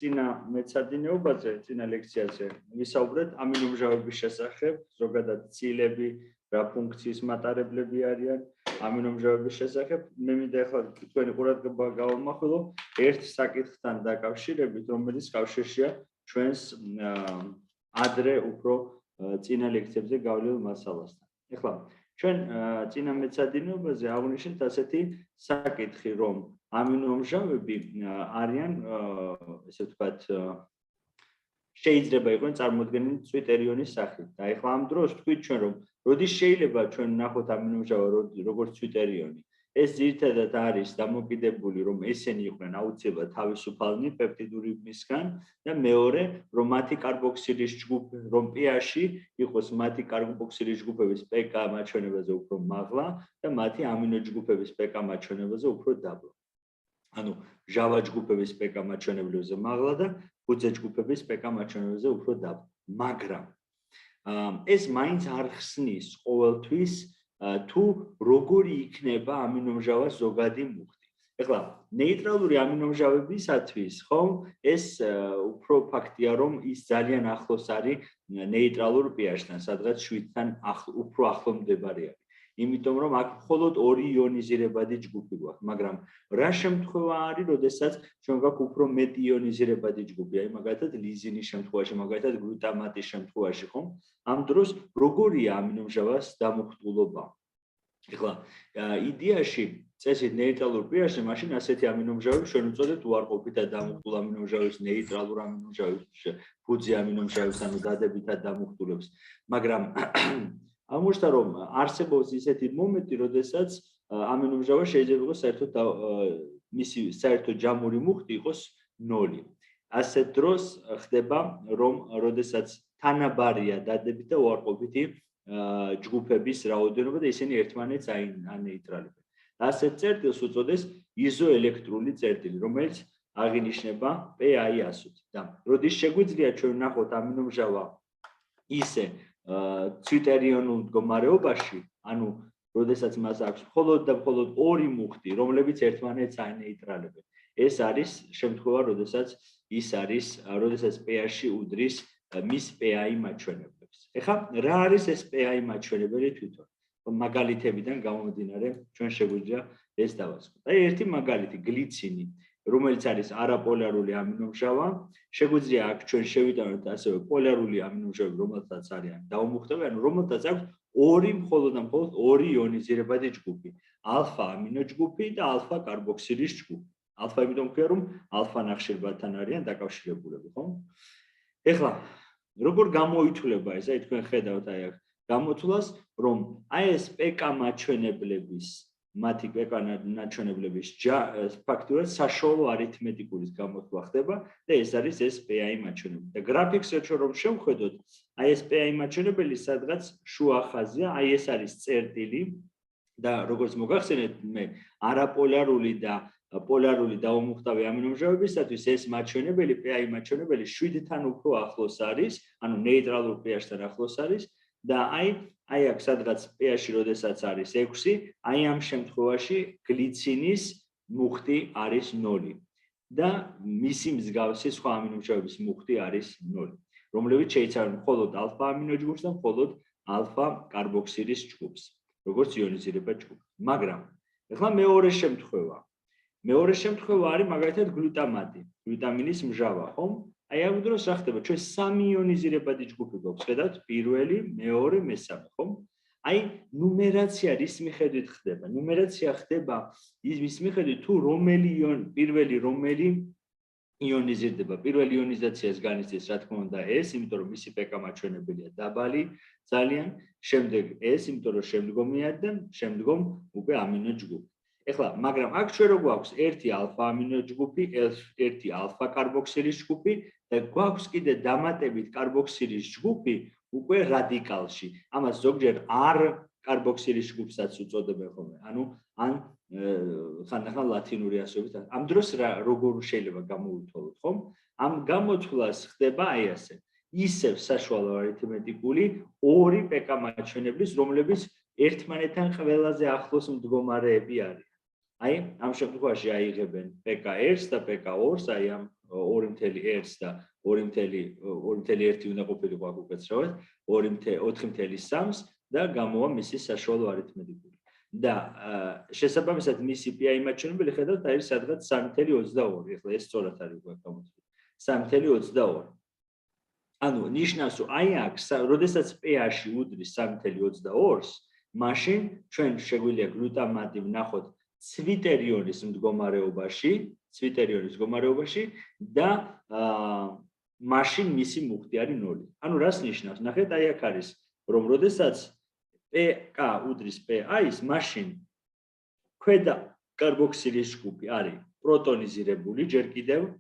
წინა მეცადინეობაზე, წინა ლექციაზე ვისაუბრეთ ამინომჟავების შესახებ, ზოგადად ცილები, რა ფუნქციის მატარებლები არიან ამინომჟავების შესახებ. მე მინდა ახლა თქვენი ყურადღება გავამახვილო ერთ საკითხთან დაკავშირებით, რომელიც კავშირშია ჩვენს ადრე უფრო წინა ლექციებზე გავლილ მასალასთან. ეხლა ჩვენ წინა მეცადინეობაზე აღვნიშნეთ ასეთი საკითხი, რომ ამინომჟავები არიან, ესე ვთქვათ, შეიძლება იყვნენ წარმოდგენილი ცვიტერიონის სახით. და ეხლა ამ დროს ვთქვით ჩვენ, რომ როდის შეიძლება ჩვენ ვნახოთ ამინომჟავა როგორც ცვიტერიონი, ეს ძირითადად არის დამოკიდებული, რომ ესენი იყვნენ აუცილებლად თავისუფალნი პეპტიდურებისგან და მეორე, რომ მათი კარბოქსილის ჯგუფი, რომ pH-ი იყოს მათი კარბოქსილის ჯგუფების pK მაჩვენებაზე უფრო მაღლა და მათი ამინო ჯგუფების pK მაჩვენებაზე უფრო დაბლა. ანუ ჟავა ჯგუფების pK მაჩვენებებზე მაღლა და ფუძე ჯგუფების pK მაჩვენებებზე უფრო დაბლა. მაგრამ ეს მაინც არ ხსნის ყოველთვის თუ როგორი იქნება ამინომჟავას ზოგადი მუხტი. ეხლა ნეიტრალური ამინომჟავებისათვის, ხო, ეს უფრო ფაქტია, რომ ის ძალიან ახლოს არის ნეიტრალურ pH-თან, სადღაც 7-თან უფრო ახლო მდებარე არის. იმიტომ რომ აქ მხოლოდ ორი იონიზირებადი ჯგუფი გვაქვს, მაგრამ რა შემთხვევა არის, როდესაც ჩვენ გვაქვს უფრო მეტი იონიზირებადი ჯგუფი, აი მაგალითად ლიზინის შემთხვევაში, მაგალითად გლუტამატის შემთხვევაში, ხო? ამ დროს როგორია ამინომჟავას დამუხტულობა? ეხლა იდეაში წესით ნეიტრალურ pH-ზე მაშინ ასეთი ამინომჟავები ჩვენ უწოდებთ უარყოფითად დამუხტულ ამინომჟავებს, ნეიტრალურ ამინომჟავებს, ფუძე ამინომჟავებს, ანუ დადებითად დამუხტულებს, მაგრამ აღმოჩნდა, რომ არსებობს ისეთი მომენტი, როდესაც ამინომჟავა შეიძლება იყოს საერთოდ მისი საერთო ჯამური მუხტი იყოს 0. ასეთ დროს ხდება, რომ როდესაც თანაბარია დადებით და უარყოფითი ჯგუფების რაოდენობა და ისინი ერთმანეთს ანეიტრალებენ. ასეთ წერტილს უწოდეს იზოელექტრული წერტილი, რომელიც აღინიშნება PI-100. და როდის შეგვიძლია ჩვენ ვნახოთ ამინომჟავა ისე ცვიტერიონულ მდგომარეობაში, ანუ როდესაც მას აქვს მხოლოდ და მხოლოდ ორი მუხტი, რომლებიც ერთმანეთს ანეიტრალებენ. ეს არის შემთხვევა, როდესაც ის არის, როდესაც pH-ი უდრის მის PI მაჩვენებლებს. ეხლა რა არის ეს PI მაჩვენებელი თვითონ? მაგალითებიდან გამომდინარე, ჩვენ შეგვიძლია ეს დავასრულოთ. აი ერთი მაგალითი გლიცინი, რომელიც არის არაპოლარული ამინომჟავა, შეგვიძლია აქ ჩვენ შევიტანოთ ასევე პოლარული ამინომჟავები, რომელთაც არიან დაუმუხტებელი, ანუ რომელთაც აქვს ორი მხოლოდ და მხოლოდ ორი იონიზირებადი ჯგუფი, ალფა ამინო ჯგუფი და ალფა კარბოქსილის ჯგუფი. ალფა იმიტომ ქვია, რომ ალფა ნახშირბადთან არიან დაკავშირებულები, ხო? ეხლა როგორ გამოითვლება ეს? აი თქვენ ხედავთ აი აქ გამოთვლას, რომ აი ეს pK მაჩვენებლების მათი pK მაჩვენებლების ფაქტურად საშუალო არითმეტიკულის გამოთვლა ხდება და ეს არის ეს PI მაჩვენებელი. და გრაფიკზე რომ შევხედოთ, აი ეს PI მაჩვენებელი სადღაც შუა ხაზია, აი ეს არის წერტილი და როგორც მოგახსენეთ, მე არაპოლარული და პოლარული დაუმუხტავი ამინომჟავებისათვის ეს მაჩვენებელი PI მაჩვენებელი 7-თან უფრო ახლოს არის, ანუ ნეიტრალურ pH-თან ახლოს არის და აი აქ სადღაც pH-ი როდესაც არის 6, აი ამ შემთხვევაში გლიცინის მუხტი არის 0 და მისი მსგავსი სხვა ამინომჟავების მუხტი არის 0, რომლებიც შეიცავენ მხოლოდ ალფა ამინო ჯგუფს და მხოლოდ ალფა კარბოქსილის ჯგუფს, როგორც იონიზირებად ჯგუფი. მაგრამ ეხლა მეორე შემთხვევა არის მაგალითად გლუტამატი, გლუტამინის მჟავა, ხო? აი ამ დროს რა ხდება? ჩვენ სამი იონიზირებადი ჯგუფი გვაქვს, ხედავთ? პირველი, მეორე, მესამე, ხო? აი ნუმერაცია რის მიხედვით ხდება? ნუმერაცია ხდება ის მიხედვით თუ პირველი რომელი იონიზირდება. პირველი იონიზაციას განიცდის რა თქმა უნდა ეს, იმიტომ რომ მისი pK მაჩვენებელია დაბალი ძალიან, შემდეგ ეს, იმიტომ რომ შემდგომია და შემდგომ უკვე ამინო ჯგუფი. ეხლა, მაგრამ აქ ჩვენ რო გვაქვს ერთი ალფა ამინო ჯგუფი, ერთი ალფა კარბოქსილის ჯგუფი და გვაქვს კიდე დამატებით კარბოქსილის ჯგუფი უკვე რადიკალში. ამას ზოგჯერ R კარბოქსილის ჯგუფსაც უწოდებენ ხოლმე. ანუ ან ხანდახან ლათინური ასოებით. ამ დროს როგორ შეიძლება გამოვითვალოთ, ხო? ამ გამოთვლას ხდება აი ასე. ისევ საშუალო არითმეტიკული ორი pK მაჩვენებლის, რომლებიც ერთმანეთთან ყველაზე ახლოს მდგომარეები არიან. აი, ამ შემთხვევაში აიღებენ PK1 და PK2-ს, აი ამ 2.1 და 2.1 უნდა ყოფილიყო აქ უკაცრავად, 4.3-ს და გამოვა მისი საშუალო არითმეტიკული. და შესაბამისად მისი PI მაჩვენებელი ხედავთ არის სადღაც 3.22. ეხლა ეს სწორად არის უკვე გამოცხადებული. 3.22. ანუ ნიშნავს, რომ აი აქ, როდესაც pH-ი უდრის 3.22-ს, მაშინ ჩვენ შეგვიძლია გლუტამატი ვნახოთ ცვიტერიონის მდგომარეობაში და მაშინ მისი მუხტი არის 0. ანუ რას ნიშნავს? ნახეთ, აი აქ არის, რომ როდესაც PK უდრის PI-ს, მაშინ ქვედა კარბოქსილის ჯგუფი არის პროტონიზირებული ჯერ კიდევ,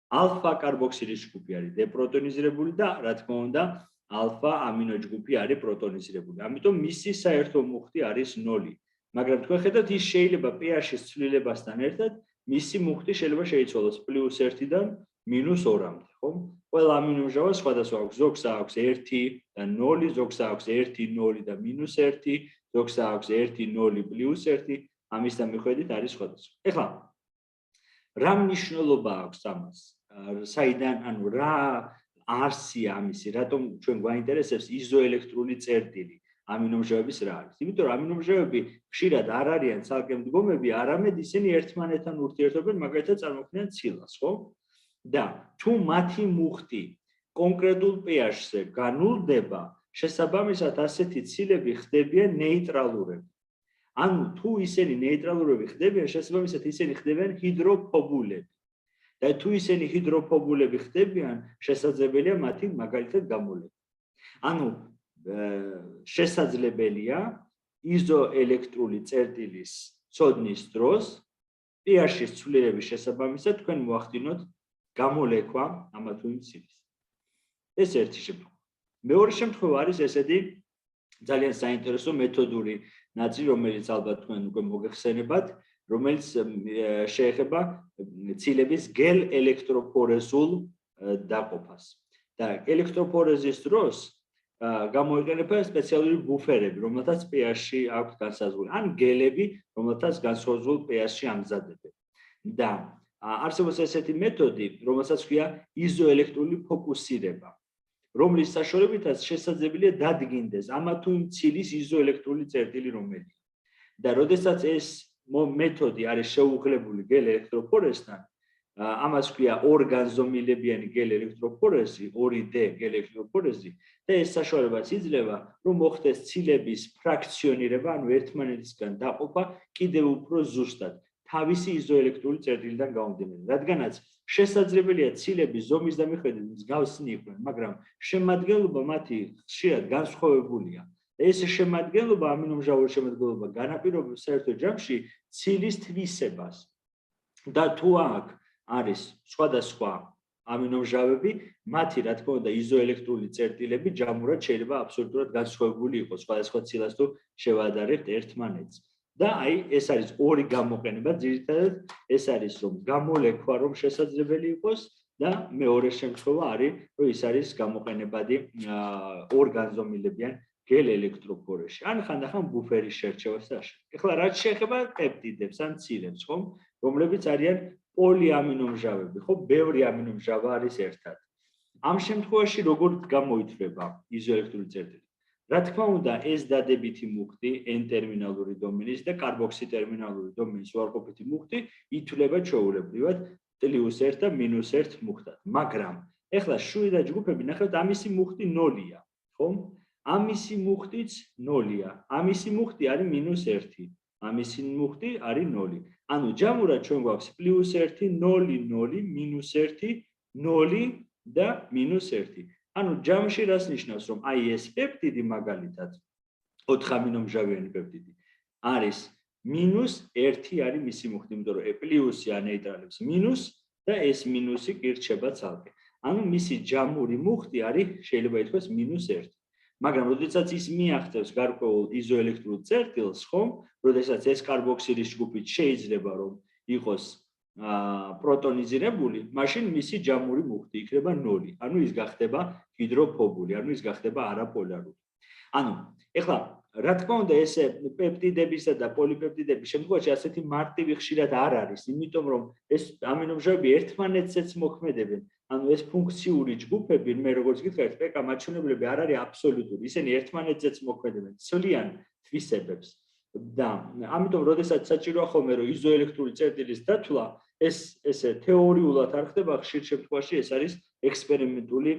ალფა კარბოქსილის ჯგუფი არის დეპროტონიზირებული და რა თქმა უნდა, ალფა ამინო ჯგუფი არის პროტონიზირებული. ამიტომ მისი საერთო მუხტი არის 0. მაგრამ თქვენ ხედავთ, ის შეიძლება pH-ის ცვლილებასთან ერთად მისი მუხტი შეიძლება შეიცვალოს +1-დან -2-მდე, ხო? ყველა ამინომჟავა სხვადასხვა აქვს. ზოგს აქვს 1 და 0, ზოგს აქვს 1, 0 და -1, ზოგს აქვს 1, 0, +1, ამის მიხედვით არის სხვადასხვა. ეხლა რა მნიშვნელობა აქვს ამას? საიდან, ანუ რა არსია ამისი, რატომ ჩვენ გვაინტერესებს იზოელექტრული წერტილი? ამინომჟავების რა არის? იმიტომ რომ ამინომჟავები ხშირად არ არიან ცალკე მდგომები, არამედ ისინი ერთმანეთთან ურთიერთობენ, მაგალითად წარმოქმნიან ცილას, ხო? და თუ მათი მუხტი კონკრეტულ pH-ზე განულდება, შესაბამისად ასეთი ცილები ხდებიან ნეიტრალურები. ანუ თუ ისინი ნეიტრალურები ხდებიან, შესაბამისად ისინი ხდებიან ჰიდროფობულები. და თუ ისინი ჰიდროფობულები ხდებიან, შესაძლებელია მათი მაგალითად გამოვლენა. ანუ შესაძლებელია იზოელექტრული წერტილის ცოდნის დროს pH-ის ცვლილების შესაბამისად თქვენ მოახდინოთ გამოლეკვა ამა თუ იმ ცილის. ეს ერთი შემთხვევა. მეორე შემთხვევა არის ესეთი ძალიან საინტერესო მეთოდური ნაწილი, რომელიც ალბათ თქვენ უკვე მოგეხსენებათ, რომელიც შეეხება ცილების გელ ელექტროფორეზულ დაყოფას. და ელექტროფორეზის დროს გამოიყენება სპეციალური ბუფერები, რომელთაც pH-ი აქვს განსაზღვრული, ან გელები, რომელთაც განსაზღვრულ pH-ში ამზადებენ. და არსებობს ესეთი მეთოდი, რომელსაც ქვია იზოელექტრული ფოკუსირება, რომლის საშუალებითაც შესაძლებელია დადგინდეს ამა თუ იმ ცილის იზოელექტრული წერტილი რომელია. და როდესაც ეს მეთოდი არის შეუღლებული გელ ელექტროფორეზთან, ამას ქვია ორგანზომილებიანი გელ ელექტროფორეზი, 2D გელ ელექტროფორეზი და ეს საშუალებაც იძლევა, რომ მოხდეს ცილების ფრაქციონირება, ანუ ერთმანეთისგან დაყოფა კიდევ უფრო ზუსტად თავისი იზოელექტრული წერტილიდან გამომდინარე. რადგანაც შესაძლებელია ცილების ზომის და მიხედვით მსგავსნი იყვნენ, მაგრამ შემადგენლობა მათი ხშირად განსხვავებულია. ეს შემადგენლობა, ამინომჟავური შემადგენლობა განაპირობებს საერთო ჯამში ცილის თვისებას. და თუ აქ არის სხვადასხვა ამინომჟავები, მათი რა თქმა უნდა იზოელექტრული წერტილები ჯამურად შეიძლება აბსოლუტურად განსხვავებული იყოს სხვადასხვა ცილას თუ შევადარებთ ერთმანეთს. და აი ეს არის ორი გამოყენება, ძირითადად ეს არის რომ გამოლეკვა რომ შესაძლებელი იყოს და მეორე შემთხვევა არის რომ ის არის გამოყენებადი ორგანზომილებიან გელ ელექტროფორეზში. ან ხანდახან ბუფერის შერჩევას და ასე. ეხლა რაც შეეხება პეპტიდებს ან ცილებს, ხო, რომლებიც არიან პოლიამინომჟავები, ხო, ბევრი ამინომჟავა არის ერთად. ამ შემთხვევაში როგორ გამოითვლება იზოელექტრული წერტილი? რა თქმა უნდა, ეს დადებითი მუხტი N-ტერმინალური დომენის და კარბოქსიტერმინალური დომენის უარყოფითი მუხტი ითვლება ჩვეულებრივად +1 და -1 მუხტად. მაგრამ ეხლა შუიდა ჯგუფები ნახეთ, ამისი მუხტი 0-ია, ხო? ამისი მუხტიც 0-ია. ამისი მუხტი არის -1. ამისი მუხტი არის 0. ანუ ჯამურად ჩვენ გვაქვს +1, 0, 0, -1, 0 და -1. ანუ ჯამში რას ნიშნავს, რომ აი ეს პეპტიდი მაგალითად 4 ამინომჟავიანი პეპტიდი არის -1 არის მისი მუხტი, იმიტომ რომ პლუსი ანეიტრალებს მინუს და ეს მინუსი კი რჩება ცალკე. ანუ მისი ჯამური მუხტი არის შეიძლება ითქვას -1. მაგრამ როდესაც ის მიაღწევს გარკვეულ იზოელექტრულ წერტილს, ხომ, როდესაც ეს კარბოქსილის ჯგუფი შეიძლება რომ იყოს პროტონიზირებული, მაშინ მისი ჯამური მუხტი იქნება 0. ანუ ის გახდება ჰიდროფობული, ანუ ის გახდება არაპოლარული. ანუ ეხლა რა თქმა უნდა, ესე პეპტიდებისა და პოლიპეპტიდების შემთხვევაში ასეთი მარტივი ხშირად არ არის, იმიტომ რომ ეს ამინომჟავები ერთმანეთზეც მოქმედებენ. ანუ ეს ფუნქციური ჯგუფები, მე როგორც გითხარით, პკ მაჩვენებლები არ არის აბსოლუტური, ისინი ერთმანეთზეც მოქმედებენ, ცვლიან თვისებებს. და ამიტომ, როდესაც საჭიროა ხოლმე რომ იზოელექტრული წერტილის დათვლა, ესე თეორიულად არ ხდება, ხშირ შემთხვევაში ეს არის ექსპერიმენტული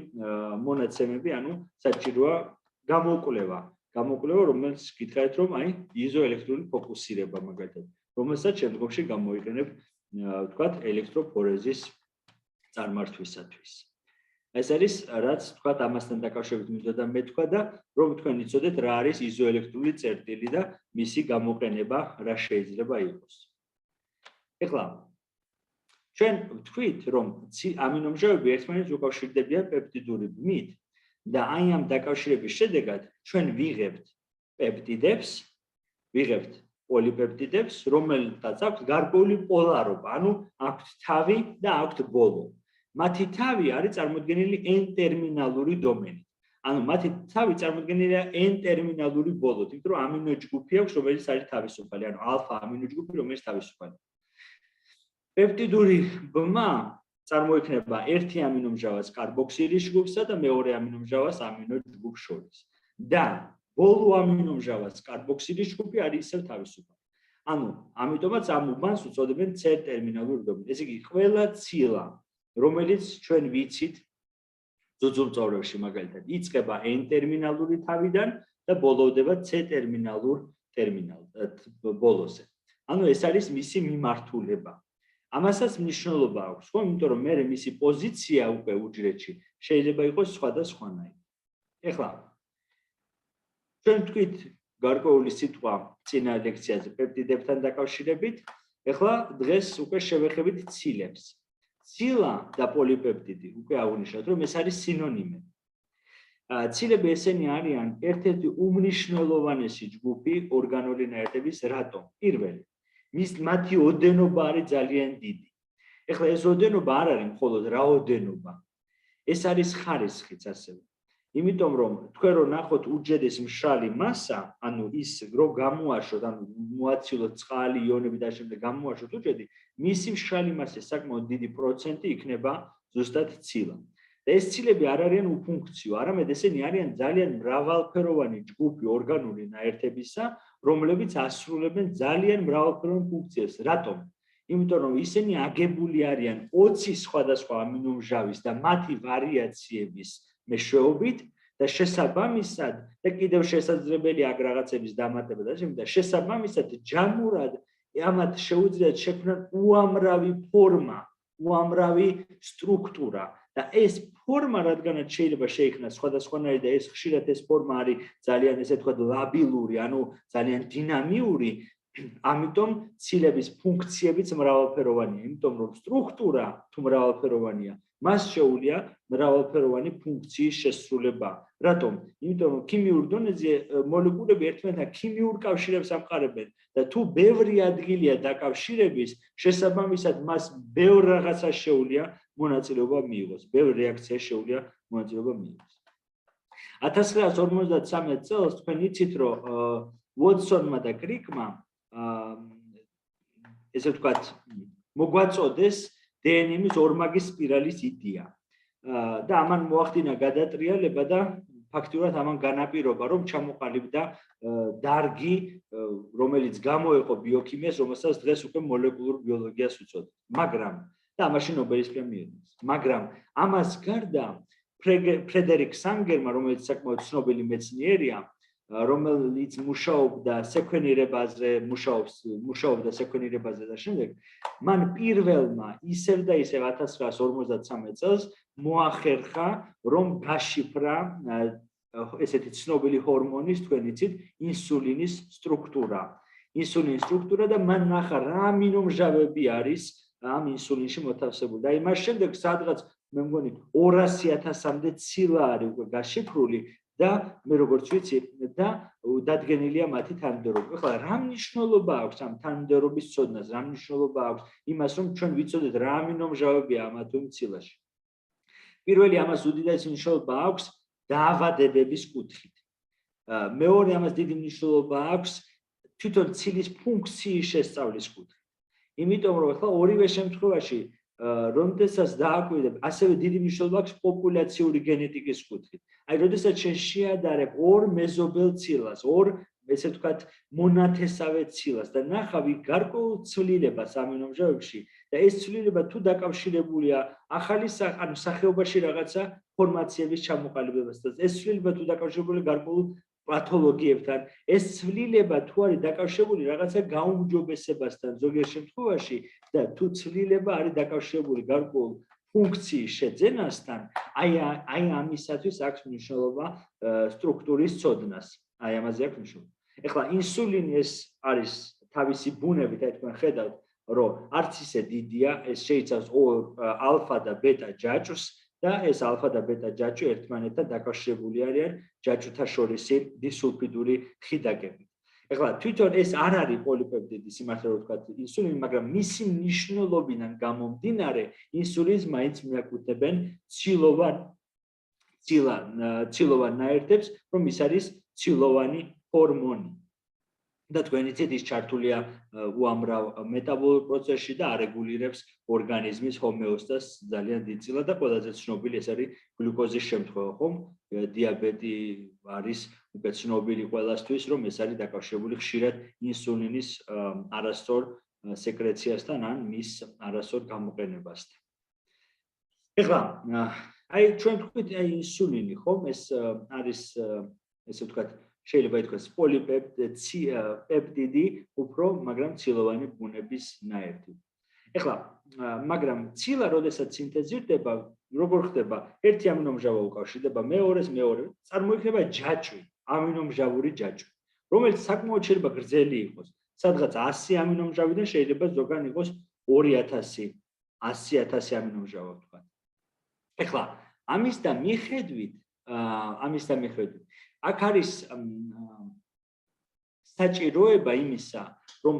მონაცემები, ანუ საჭიროა გამოკვლევა, რომელიც გითხარით რომ აი იზოელექტრული ფოკუსირება მაგალითად, რომელსაც შემდგომში გამოიყენებ ვთქვათ ელექტროფორეზის წარმართვისათვის. ეს არის რაც ვთქვათ ამასთან დაკავშირებით მინდოდა მეთქვა და რომ თქვენ იცოდეთ რა არის იზოელექტრული წერტილი და მისი გამოყენება რა შეიძლება იყოს. ეხლა ჩვენ ვთქვით რომ ამინომჟავები ერთმანეთს უკავშირდებიან პეპტიდური ბმით და აი ამ დაკავშირების შედეგად ჩვენ ვიღებთ პეპტიდებს, ვიღებთ პოლიპეპტიდებს, რომელთაც აქვს გარკვეული პოლარობა, ანუ აქვთ თავი და აქვთ ბოლო. მათი თავი არის წარმოდგენილი n-ტერმინალური დომენით. ანუ მათი თავი წარმოდგენილია n-ტერმინალური ბოლოთ, იმიტომ რომ ამინო ჯგუფი აქვს, რომელიც არის თავისუფალი, ანუ ალფა ამინო ჯგუფი, რომელიც თავისუფალი. პეპტიდური ბმა წარმოიქმნება ერთი ამინომჟავას კარბოქსილის ჯგუფსა და მეორე ამინომჟავას ამინო ჯგუფს შორის. და ბოლო ამინომჟავას კარბოქსილის ჯგუფი არის ისევ თავისუფალი. ანუ ამიტომაც ამ უბანს უწოდებენ C-ტერმინალური დომენი. ესე იგი, ყველა ცილა, რომელიც ჩვენ ვიცით ძუძუმწოვრებში მაგალითად, იწყება n-ტერმინალური თავიდან და ბოლოვდება C-ტერმინალურ ბოლოზე. ანუ ეს არის მისი მიმართულება. ამასაც მნიშვნელობა აქვს, ხო? იმიტომ რომ მე მისი პოზიცია უკვე უჯრედში შეიძლება იყოს სხვადასხვანაირი. ეხლა ჩვენ თქვით გარკვეული სიტყვა წინა ლექციაზე პეპტიდებთან დაკავშირებით, ეხლა დღეს უკვე შევეხებით ცილებს. ცილა და პოლიპეპტიდი უკვე აღნიშნეთ, რომ ეს არის სინონიმები. ცილები ესენი არიან ერთ-ერთი უმნიშვნელოვანესი ჯგუფი ორგანული ნაერთების რატომ? პირველი მათი ოდენობა არის ძალიან დიდი. ეხლა ეს ოდენობა არ არის მხოლოდ რაოდენობა. ეს არის ხარისხიც ასევე. იმიტომ რომ თქვენ რო ნახოთ უჯრედის მშრალი მასა, ანუ ის რო გამოაშვოთ, ანუ მოაცილოთ წყალი, იონები და შემდეგ გამოაშვოთ უჯრედი, მისი მშრალი მასის საკმაოდ დიდი პროცენტი იქნება ზუსტად ცილა. და ეს ცილები არ არიან უფუნქციო, არამედ ესენი არიან ძალიან მრავალფეროვანი ჯგუფი ორგანული ნაერთებისა, რომლებიც ასრულებენ ძალიან მრავალფეროვან ფუნქციას. რატომ? იმიტომ რომ ისინი აგებული არიან 20 სხვადასხვა ამინომჟავის და მათი ვარიაციების მეშვეობით და შესაბამისად და კიდევ შესაძლებელია აქ რაღაცების დამატება და შემდეგ და შესაბამისად ჯამურად ამათ შეუძლიათ შექმნან უამრავი ფორმა, უამრავი სტრუქტურა და ეს ფორმა რადგანაც შეიძლება შეიქმნას სხვადასხვანაირი და ეს ხშირად ეს ფორმა არის ძალიან ესე თქვა ლაბილური, ანუ ძალიან დინამიური, ამიტომ ცილების ფუნქციებიც მრავალფეროვანია, იმიტომ რომ სტრუქტურა თუ მრავალფეროვანია, მას შეუძლია მრავალფეროვანი ფუნქციის შესრულება. რატომ? იმიტომ რომ ქიმიურ დონეზე მოლეკულები ერთმანეთთან ქიმიურ კავშირებს ამყარებენ და თუ ბევრი ადგილია დაკავშირების, შესაბამისად მას ბევრ რაღაცას შეუძლია მონაწილეობა მიიღოს, ბევრ რეაქციას შეუძლია მონაწილეობა მიიღოს. 1953 წელს თქვენ იცით რომ ვოტსონმა და კრიკმა ესე ვთქვათ მოგვაწოდეს დნმ-ის ორმაგის სპირალის იდეა და ამან მოახდინა გადატრიალება და ფაქტიურად ამან განაპირობა რომ ჩამოყალიბდა დარგი რომელიც გამოეყო ბიოქიმიას რომელსაც დღეს უკვე მოლეკულურ ბიოლოგიას უწოდებს მაგრამ და ამაში ნობელის პრემია მიიღეს მაგრამ ამას გარდა ფრედერიკ სანგერმა რომელიც საკმაოდ ცნობილი მეცნიერია რომელიც მუშაობდა სეკვენირებაზე, მუშაობდა სეკვენირებაზე და შემდეგ, მან პირველმა ისევ და ისევ 1953 წელს მოახერხა, რომ გაშიფრა ესეთი ცნობილი ჰორმონის, თქვენ იცით, ინსულინის სტრუქტურა. ინსულინის სტრუქტურა და მან ნახა რა ამინომჟავები არის ამ ინსულინში მოთავსებული. და იმას შემდეგ სადღაც მე მგონი 200,000-მდე ცილა არის უკვე გაშიფრული და მე როგორც ვიცი და დადგენილია მათი თანმიმდევრობა. ეხლა რა მნიშვნელობა აქვს ამ თანმიმდევრობის ცოდნას, რა მნიშვნელობა აქვს იმას, რომ ჩვენ ვიცოდეთ რა ამინომჟავებია ამ თუ იმ ცილაში. პირველი ამას უდიდესი მნიშვნელობა აქვს დაავადებების კუთხით. მეორე ამას დიდი მნიშვნელობა აქვს თვითონ ცილის ფუნქციის შესწავლის კუთხით. იმიტომ რომ ახლა ორივე შემთხვევაში როდესაც დააკვირდებ, ასევე დიდი მნიშვნელობა აქვს პოპულაციური გენეტიკის კუთხით. აი, როდესაც შენ შეადარებ ორ მეზობელ ცილას, ორ ესე ვთქვათ, მონათესავე ცილას და ნახავი გარკვეულ ცვლილებას ამინომჟავებში და ეს ცვლილება თუ დაკავშირებულია ახალი სახეობაში რაღაცა ფორმაციების ჩამოყალიბებასთან, ეს ცვლილება თუ დაკავშირებულია გარკვეულ პათოლოგიებთან, ეს ცვლილება თუ არის დაკავშირებული რაღაცა გაუმჯობესებასთან ზოგიერთ შემთხვევაში და თუ ცვლილება არის დაკავშირებული გარკვეულ ფუნქციის შეძენასთან, აი ამისათვის აქვს მნიშვნელობა სტრუქტურის ცოდნას. აი ამაზე აქვს მნიშვნელობა. ეხლა ინსულინი ეს არის თავისი ბუნებით, აი თქვენ ხედავთ, რომ არც ისე დიდია, ეს შეიცავს ალფა და ბეტა ჯაჭვს და ეს ალფა და ბეტა ჯაჭვი ერთმანეთთან დაკავშირებული არიან ჯაჭვთა შორისი დისულფიდური ხიდაკებით. ეხლა თვითონ ეს არ არის პოლიპეპტიდი, სიმართლე რომ ვთქვათ, ინსულინი, მაგრამ მისი მნიშვნელობიდან გამომდინარე, ინსულინს მაინც მიაკუთვნებენ ცილოვან ნაერთებს, რომ ის არის ცილოვანი ჰორმონი. და თქვენ იცით, ის ჩართულია უამრავ მეტაბოლურ პროცესში და არეგულირებს ორგანიზმის ჰომეოსტაზს ძალიან დიდწილად და ყველაზე ცნობილი ეს არის გლუკოზის შემთხვევა, ხომ? დიაბეტი არის უკვე ცნობილი ყველასთვის, რომ ეს არის დაკავშირებული ხშირად ინსულინის არასწორ სეკრეციასთან ან მის არასწორ გამოყენებასთან. ეხლა, აი ჩვენ ვთქვით, აი ინსულინი, ხომ? ეს არის ესე ვთქვათ შეიძლება ითქვას პოლიპეპტიდი, უფრო, მაგრამ ცილოვანი ბუნების ნაერთი. ეხლა, მაგრამ ცილა, როდესაც სინთეზირდება, როგორ ხდება? ერთი ამინომჟავა უკავშირდება მეორე, წარმოიქმნება ჯაჭვი, ამინომჟავური ჯაჭვი, რომელიც საკმაოდ შეიძლება გრძელი იყოს. სადღაც 100 ამინომჟავიდან შეიძლება ზოგან იყოს 2000, 100,000 ამინომჟავა ვთქვათ. ეხლა, ამის და მიხედვით აქ არის საჭიროება იმისა, რომ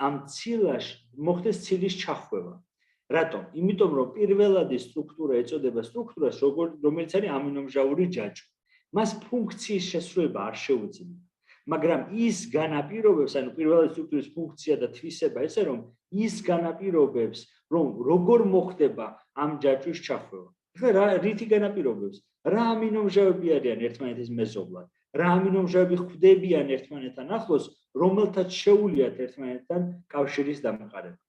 ამ ცილაში მოხდეს ცილის ჩახვევა. რატომ? იმიტომ რომ პირველადი სტრუქტურა ეწოდება სტრუქტურას, რომელიც არის ამინომჟავური ჯაჭვი. მას ფუნქციის შესრულება არ შეუძლია. მაგრამ ის განაპირობებს, ანუ პირველადი სტრუქტურის ფუნქცია და თვისება ესე, რომ ის განაპირობებს, რომ როგორ მოხდება ამ ჯაჭვის ჩახვევა. ეხლა რითი განაპირობებს? რა ამინომჟავები არიან ერთმანეთის მეზობლად? რა ამინომჟავები ხვდებიან ერთმანეთთან ახლოს, რომელთაც შეუძლიათ ერთმანეთთან კავშირის დამყარება.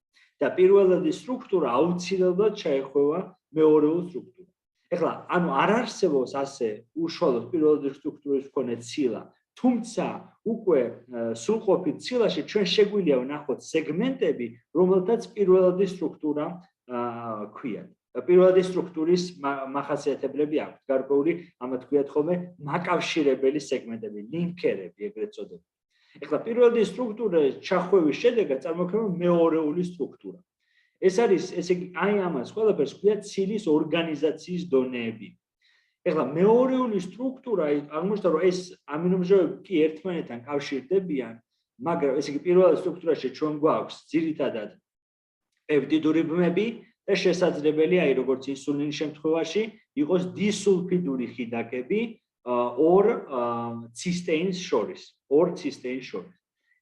და პირველადი სტრუქტურა აუცილებლად ჩაეხვევა მეორეულ სტრუქტურას. ეხლა, ანუ არ არსებობს ასე უშუალოდ პირველადი სტრუქტურის მქონე ცილა, თუმცა უკვე სრულყოფილ ცილაში ჩვენ შეგვიძლია ვნახოთ სეგმენტები, რომელთაც პირველადი სტრუქტურა ქვია. პირველადი სტრუქტურის მახასიათებლები აქვს, გარკვეული ამათ ქვიათ ხოლმე მაკავშირებელი სეგმენტები, ლინკერები ეგრეთ წოდებული. ეხლა პირველადი სტრუქტურის ჩახვევის შედეგად წარმოქმნება მეორეული სტრუქტურა. ეს არის, ესე იგი, აი ამას ყველაფერს ქვია ცილის ორგანიზაციის დონეები. ეხლა მეორეული სტრუქტურა აღმოჩნდა, რომ ეს ამინომჟავები კი ერთმანეთთან კავშირდებიან, მაგრამ ესე იგი პირველად სტრუქტურაში ჩვენ გვაქვს ძირითადად პეპტიდური ბმები და შესაძლებელია, აი როგორც ინსულინის შემთხვევაში, იყოს დისულფიდური ხიდაკები ორ ცისტეინს შორის.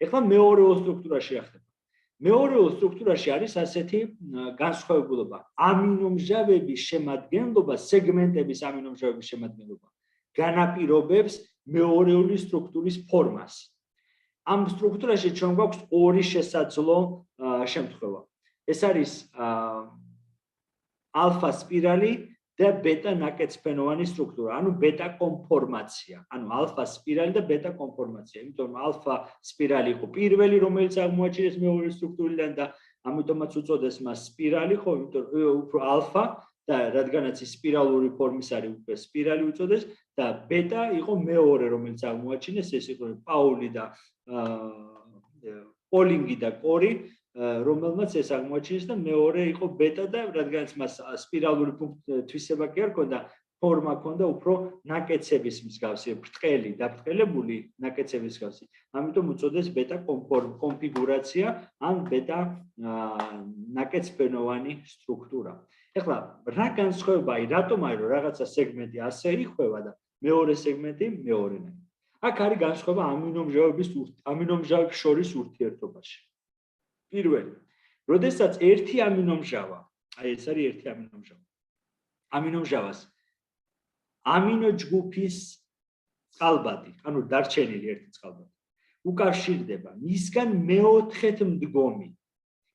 ეხლა მეორეულ სტრუქტურაში რა ხდება? მეორეულ სტრუქტურაში არის ასეთი განსხვავებულობა. ამინომჟავების შემადგენლობა, სეგმენტების ამინომჟავების შემადგენლობა განაპირობებს მეორეული სტრუქტურის ფორმას. ამ სტრუქტურაში ჩვენ გვაქვს ორი შესაძლო შემთხვევა. ეს არის ალფა სპირალი და ბეტა ნაკეცფენოვანი სტრუქტურა, ანუ ბეტა კონფორმაცია, ანუ ალფა სპირალი და ბეტა კონფორმაცია. იმიტომ რომ ალფა სპირალი იყო პირველი, რომელიც აღმოაჩინეს მეორე სტრუქტურიდან და ამიტომაც უწოდეს მას სპირალი, ხო, იმიტომ რომ უფრო ალფა და რადგანაც ის სპირალური ფორმის არის, უკვე სპირალი უწოდეს და ბეტა იყო მეორე, რომელიც აღმოაჩინეს, ეს იყო პაული და პოლინგი და კორი, რომელმაც ეს აღმოაჩინეს და მეორე იყო ბეტა და რადგანაც მას სპირალური თვისება კი არ ჰქონდა, ფორმა ჰქონდა უფრო ნაკეცების მსგავსი, ბრტყელი, დაბრტყელებული ნაკეცების მსგავსი. ამიტომ უწოდეს ბეტა კონფიგურაცია ან ბეტა ნაკეცფენოვანი სტრუქტურა. ეხლა რა განსხვავება, რატომ არის რომ რაღაცა სეგმენტი ასე იხვევა და მეორე სეგმენტი მეორენაირი. აქ არის განსხვავება ამინომჟავების შორის ურთიერთობაში. პირველი, როდესაც ერთი ამინომჟავა, აი ეს არის ერთი ამინომჟავა. ამინომჟავას ამინოჯგუფის წყალბადი, ანუ დარჩენილი ერთი წყალბადი, უკავშირდება მისგან მეოთხედ მდგომი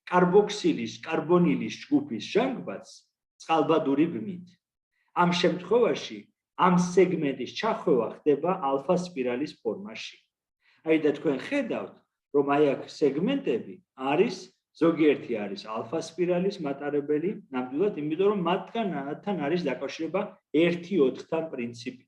კარბოქსილის, კარბონილის ჯგუფის ჟანგბადს წყალბადური ბმით. ამ შემთხვევაში ამ სეგმენტის ჩახვევა ხდება ალფა სპირალის ფორმაში. აი და თქვენ ხედავთ, რომ აი აქ სეგმენტები არის, ზოგიერთი არის ალფა სპირალის მატარებელი, ნამდვილად, იმიტომ რომ მათთან არის დაკავშირება 1-4-თან პრინციპი.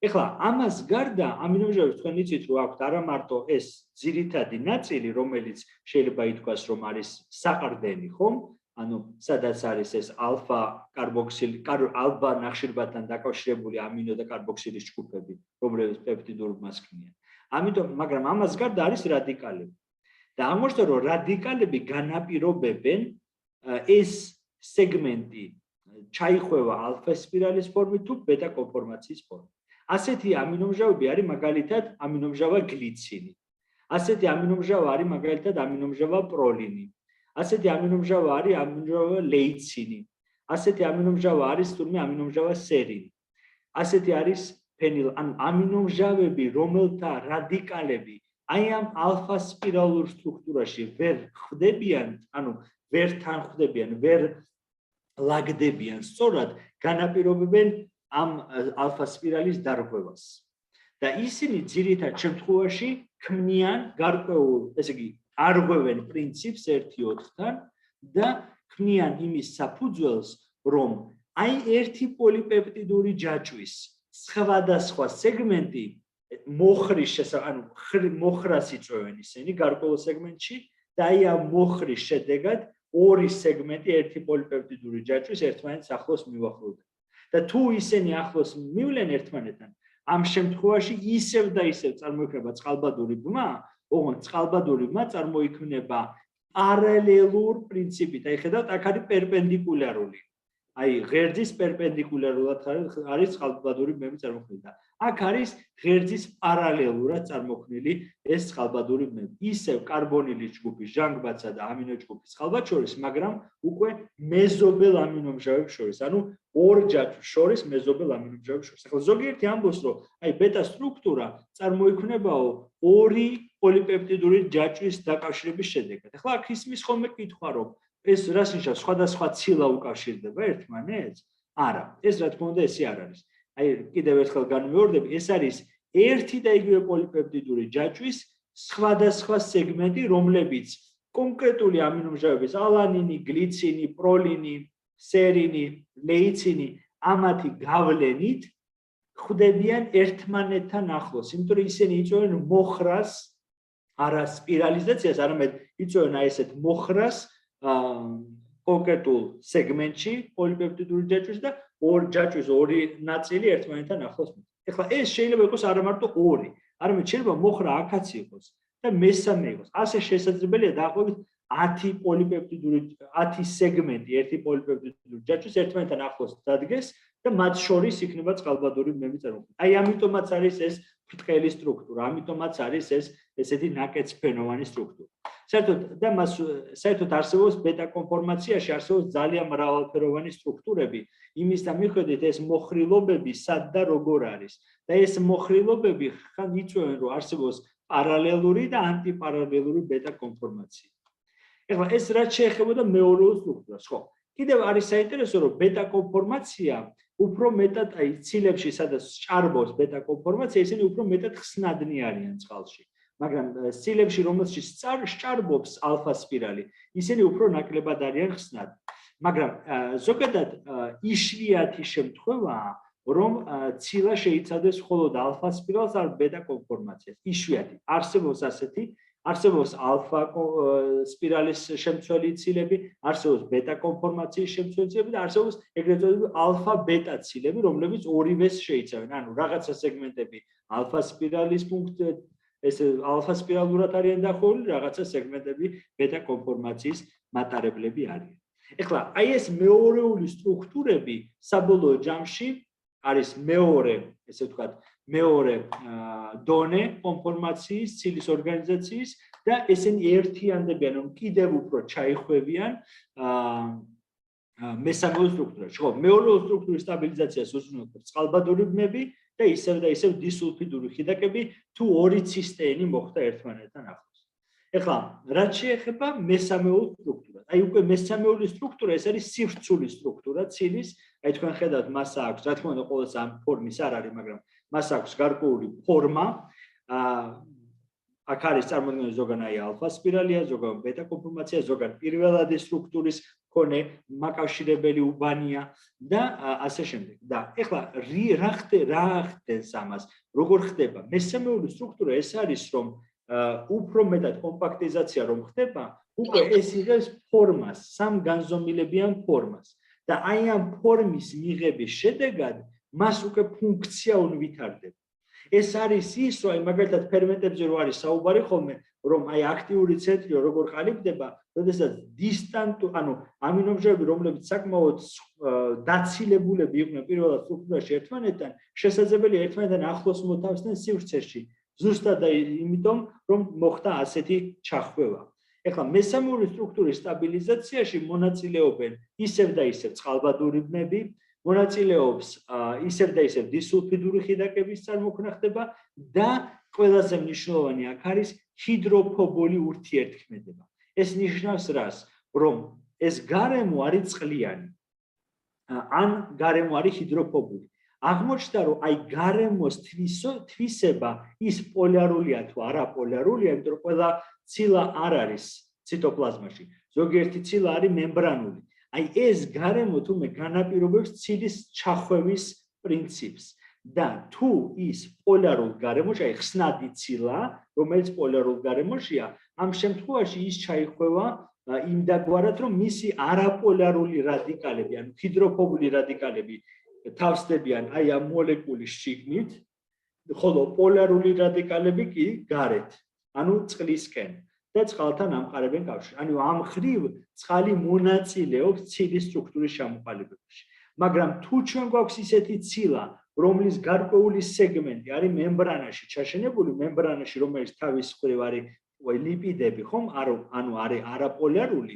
ეხლა ამას გარდა ამინომჟავებს თქვენ იცით, რომ აქვთ არა მარტო ეს ძირითადი ნაწილი, რომელიც შეიძლება ითქვას, რომ არის საყრდენი, ხომ? ანუ სადაც არის ეს ალფა კარბოქსილი, ალბა ნახშირბადთან დაკავშირებული ამინო და კარბოქსილის ჯგუფები, რომლებიც პეპტიდურ ბმას ქმნიან. ამიტომ, მაგრამ ამას გარდა არის რადიკალები. და აღმოჩნდა, რომ რადიკალები განაპირობებენ ეს სეგმენტი ჩაიხვევა ალფა სპირალის ფორმით თუ ბეტა კონფორმაციის ფორმით. ასეთი ამინომჟავები არის მაგალითად ამინომჟავა გლიცინი. ასეთი ამინომჟავა არის მაგალითად ამინომჟავა პროლინი. ასეთი ამინომჟავა არის ამინომჟავა ლეიცინი. ასეთი ამინომჟავა არის თურმე ამინომჟავა სერინი. ასეთი არის ფენილ, ან ამინომჟავები, რომელთა რადიკალები აი ამ ალფა სპირალურ სტრუქტურაში ვერ ხვდებიან, ანუ ვერ თანხვდებიან, ვერ ლაგდებიან, სწორად განაპირობებენ ამ ალფა სპირალის დარღვევას. და ისინი ძირითად შემთხვევაში ქმნიან გარკვეულ, ესე იგი, არღვევენ პრინციპს 1-4-თან და ქმნიან იმის საფუძველს, რომ აი ერთი პოლიპეპტიდური ჯაჭვის სხვადასხვა სეგმენტი მოხრას იწვევენ ისინი გარკვეულ სეგმენტში და აი ამ მოხრის შედეგად ორი სეგმენტი ერთი პოლიპეპტიდური ჯაჭვის ერთმანეთს ახლოს მივახლოვდება. და თუ ისინი ახლოს მივლენ ერთმანეთთან, ამ შემთხვევაში ისევ და ისევ წარმოიქმნება წყალბადური ბმა, ოღონდ წყალბადური ბმა წარმოიქმნება პარალელურ პრინციპით. აი ხედავთ, აქ არის პერპენდიკულარული. აი ღერძის პერპენდიკულარულად არის წყალბადური ბმები წარმოქმნილი. აქ არის ღერძის პარალელურად წარმოქმნილი ეს წყალბადური ბმები. ისევ კარბონილის ჯგუფის ჟანგბადსა და ამინო ჯგუფის წყალბადს შორის, მაგრამ უკვე მეზობელ ამინომჟავებს შორის, ანუ ორ ჯაჭვს შორის მეზობელ ამინომჟავებს შორის. ახლა ზოგიერთი ამბობს, რომ აი ბეტა სტრუქტურა წარმოიქმნებაო ორი პოლიპეპტიდური ჯაჭვის დაკავშირების შედეგად. ახლა აქ ისმის ხოლმე კითხვა, რომ ეს რას ნიშნავს, სხვადასხვა ცილა უკავშირდება ერთმანეთს? არა, ეს რა თქმა უნდა ესე არ არის. აი კიდევ ერთხელ განმეორდები, ეს არის ერთი და იგივე პოლიპეპტიდური ჯაჭვის სხვადასხვა სეგმენტი, რომლებიც კონკრეტული ამინომჟავების ალანინი, გლიცინი, პროლინი, სერინი, ლეიცინი ამათი გავლენით ხვდებიან ერთმანეთთან ახლოს, იმიტომ რომ ისინი იწვევენ მოხრას, არა სპირალიზაციას, არამედ იწვევენ აი ესეთ მოხრას კონკრეტულ სეგმენტში პოლიპეპტიდური ჯაჭვის და ორ ჯაჭვის ორი ნაწილი ერთმანეთთან ახლოს. ეხლა ეს შეიძლება იყოს არა მარტო ორი, არამედ შეიძლება მოხრა აქაც იყოს და მესამე იყოს. ასე შესაძლებელია დაახლოებით 10 პოლიპეპტიდური 10 სეგმენტი ერთი პოლიპეპტიდური ჯაჭვის ერთმანეთთან ახლოს დადგეს და მათ შორის იქნება წყალბადური ბმები წარმოქმნილი. აი ამიტომაც არის ეს ბრტყელი სტრუქტურა, ამიტომაც არის ეს ესეთი ნაკეცფენოვანი სტრუქტურა. საერთოდ არსებობს ბეტა კონფორმაციაში არსებობს ძალიან მრავალფეროვანი სტრუქტურები, იმის და მიხედვით ეს მოხრილობები სად და როგორ არის. და ეს მოხრილობები ხან იწვევენ, რომ არსებობს პარალელური და ანტიპარალელური ბეტა კონფორმაცია. ეხლა ეს რაც შეეხებოდა მეორეულ სტრუქტურას, ხო? კიდევ არის საინტერესო, რომ ბეტა კონფორმაცია უფრო მეტად აი ცილებში, სადაც ჭარბობს ბეტა კონფორმაცია, ისინი უფრო მეტად ხსნადნი არიან წყალში. მაგრამ ცილებში, რომელშიც ჭარბობს ალფა სპირალი, ისინი უფრო ნაკლებად არიან ხსნადნი. მაგრამ ზოგადად იშვიათი შემთხვევაა, რომ ცილა შეიცავდეს მხოლოდ ალფა სპირალს ან ბეტა კონფორმაციას. იშვიათი. არსებობს ალფა სპირალის შემცველი ცილები, არსებობს ბეტა კონფორმაციის შემცველი ცილები და არსებობს ეგრეთ წოდებული ალფა ბეტა ცილები, რომლებიც ორივეს შეიცავენ. ანუ რაღაცა სეგმენტები ალფა სპირალის ეს ალფა სპირალურად არიან დახვეული, რაღაცა სეგმენტები ბეტა კონფორმაციის მატარებლები არიან. ეხლა აი ეს მეორეული სტრუქტურები საბოლოო ჯამში არის მეორე, ესე ვთქვათ, მეორე დონე კონფორმაციის, ცილის ორგანიზაციის და ესენი ერთიანდებიან, რომ კიდევ უფრო ჩაიხვევიან მესამეულ სტრუქტურაში. ხო, მეორეულ სტრუქტურის სტაბილიზაციას უზრუნველყოფს წყალბადური ბმები და ისევ დისულფიდური ხიდაკები, თუ ორი ცისტეინი მოხვდა ერთმანეთთან ახლოს. ეხლა, რაც შეეხება მესამეულ სტრუქტურას. აი უკვე მესამეული სტრუქტურა ეს არის სივრცული სტრუქტურა ცილის, აი თქვენ ხედავთ მასა აქვს, რა თქმა უნდა, ყოველს ამ ფორმის არ არის, მაგრამ მას აქვს გარკვეული ფორმა. აქ არის წარმოქმნილი ზოგან აი ალფა სპირალია, ზოგან ბეტა კონფორმაცია, ზოგან პირველადი სტრუქტურის მქონე მაკავშირებელი უბანია და ასე შემდეგ. და ეხლა რა ხდენს ამას? როგორ ხდება? მესამეული სტრუქტურა ეს არის, რომ უფრო მეტად კომპაქტიზაცია რომ ხდება, უკვე ეს იღებს ფორმას, სამ განზომილებიან ფორმას. და აი ამ ფორმის მიღების შედეგად მას უკვე ფუნქცია უნვითარდება. ეს არის ის, რომ აი მაგალითად ფერმენტებზე რო არის საუბარი ხოლმე, რომ აი აქტიური ცენტრი როგორ ყალიბდება, როდესაც ანუ ამინომჟავები, რომლებიც საკმაოდ დაცილებულები იყვნენ პირველად სტრუქტურაში ერთმანეთთან, შესაძლებელია ერთმანეთთან ახლოს მოთავსდნენ სივრცეში. ზუსტად იმიტომ, რომ მოხდა ასეთი ჩახვევა. ეხლა მესამეული სტრუქტურის სტაბილიზაციაში მონაწილეობენ ისევ და ისევ წყალბადური ბმები, მონაწილეობს ისევ და ისევ დისულფიდური ხიდაკების წარმოქმნა ხდება და ყველაზე მნიშვნელოვანი აქ არის ჰიდროფობული ურთიერთქმედება. ეს ნიშნავს რას? რომ ეს გარემო არის წყლიანი. ან გარემო არის ჰიდროფობული. აღმოჩნდა, რომ აი გარემოს თვისება ის პოლარულია თუ არა პოლარულია, იმიტომ რომ ყველა ცილა არ არის ციტოპლაზმაში. ზოგიერთი ცილა არის მემბრანული. აი ეს გარემო თუმე განაპირობებს ცილის ჩახვევის პრინციპს და თუ ის პოლარულ გარემოში, აი ხსნადი ცილა, რომელიც პოლარულ გარემოშია, ამ შემთხვევაში ის ჩაიხვევა იმდაგვარად, რომ მისი არაპოლარული რადიკალები, ანუ ჰიდროფობული რადიკალები თავსდებიან აი ამ მოლეკულის შიგნით, ხოლო პოლარული რადიკალები კი გარეთ, ანუ წყლისკენ. და წყალთან ამყარებენ კავშირს. ანუ ამ ხრივ წყალი მონაწილეობს ცილის სტრუქტურის ჩამოყალიბებაში. მაგრამ თუ ჩვენ გვაქვს ისეთი ცილა, რომლის გარკვეული სეგმენტი არის მემბრანაში ჩაშენებული, მემბრანაში, რომელიც თავის მხრივ არის ლიპიდები, ხომ? ანუ არის არაპოლარული,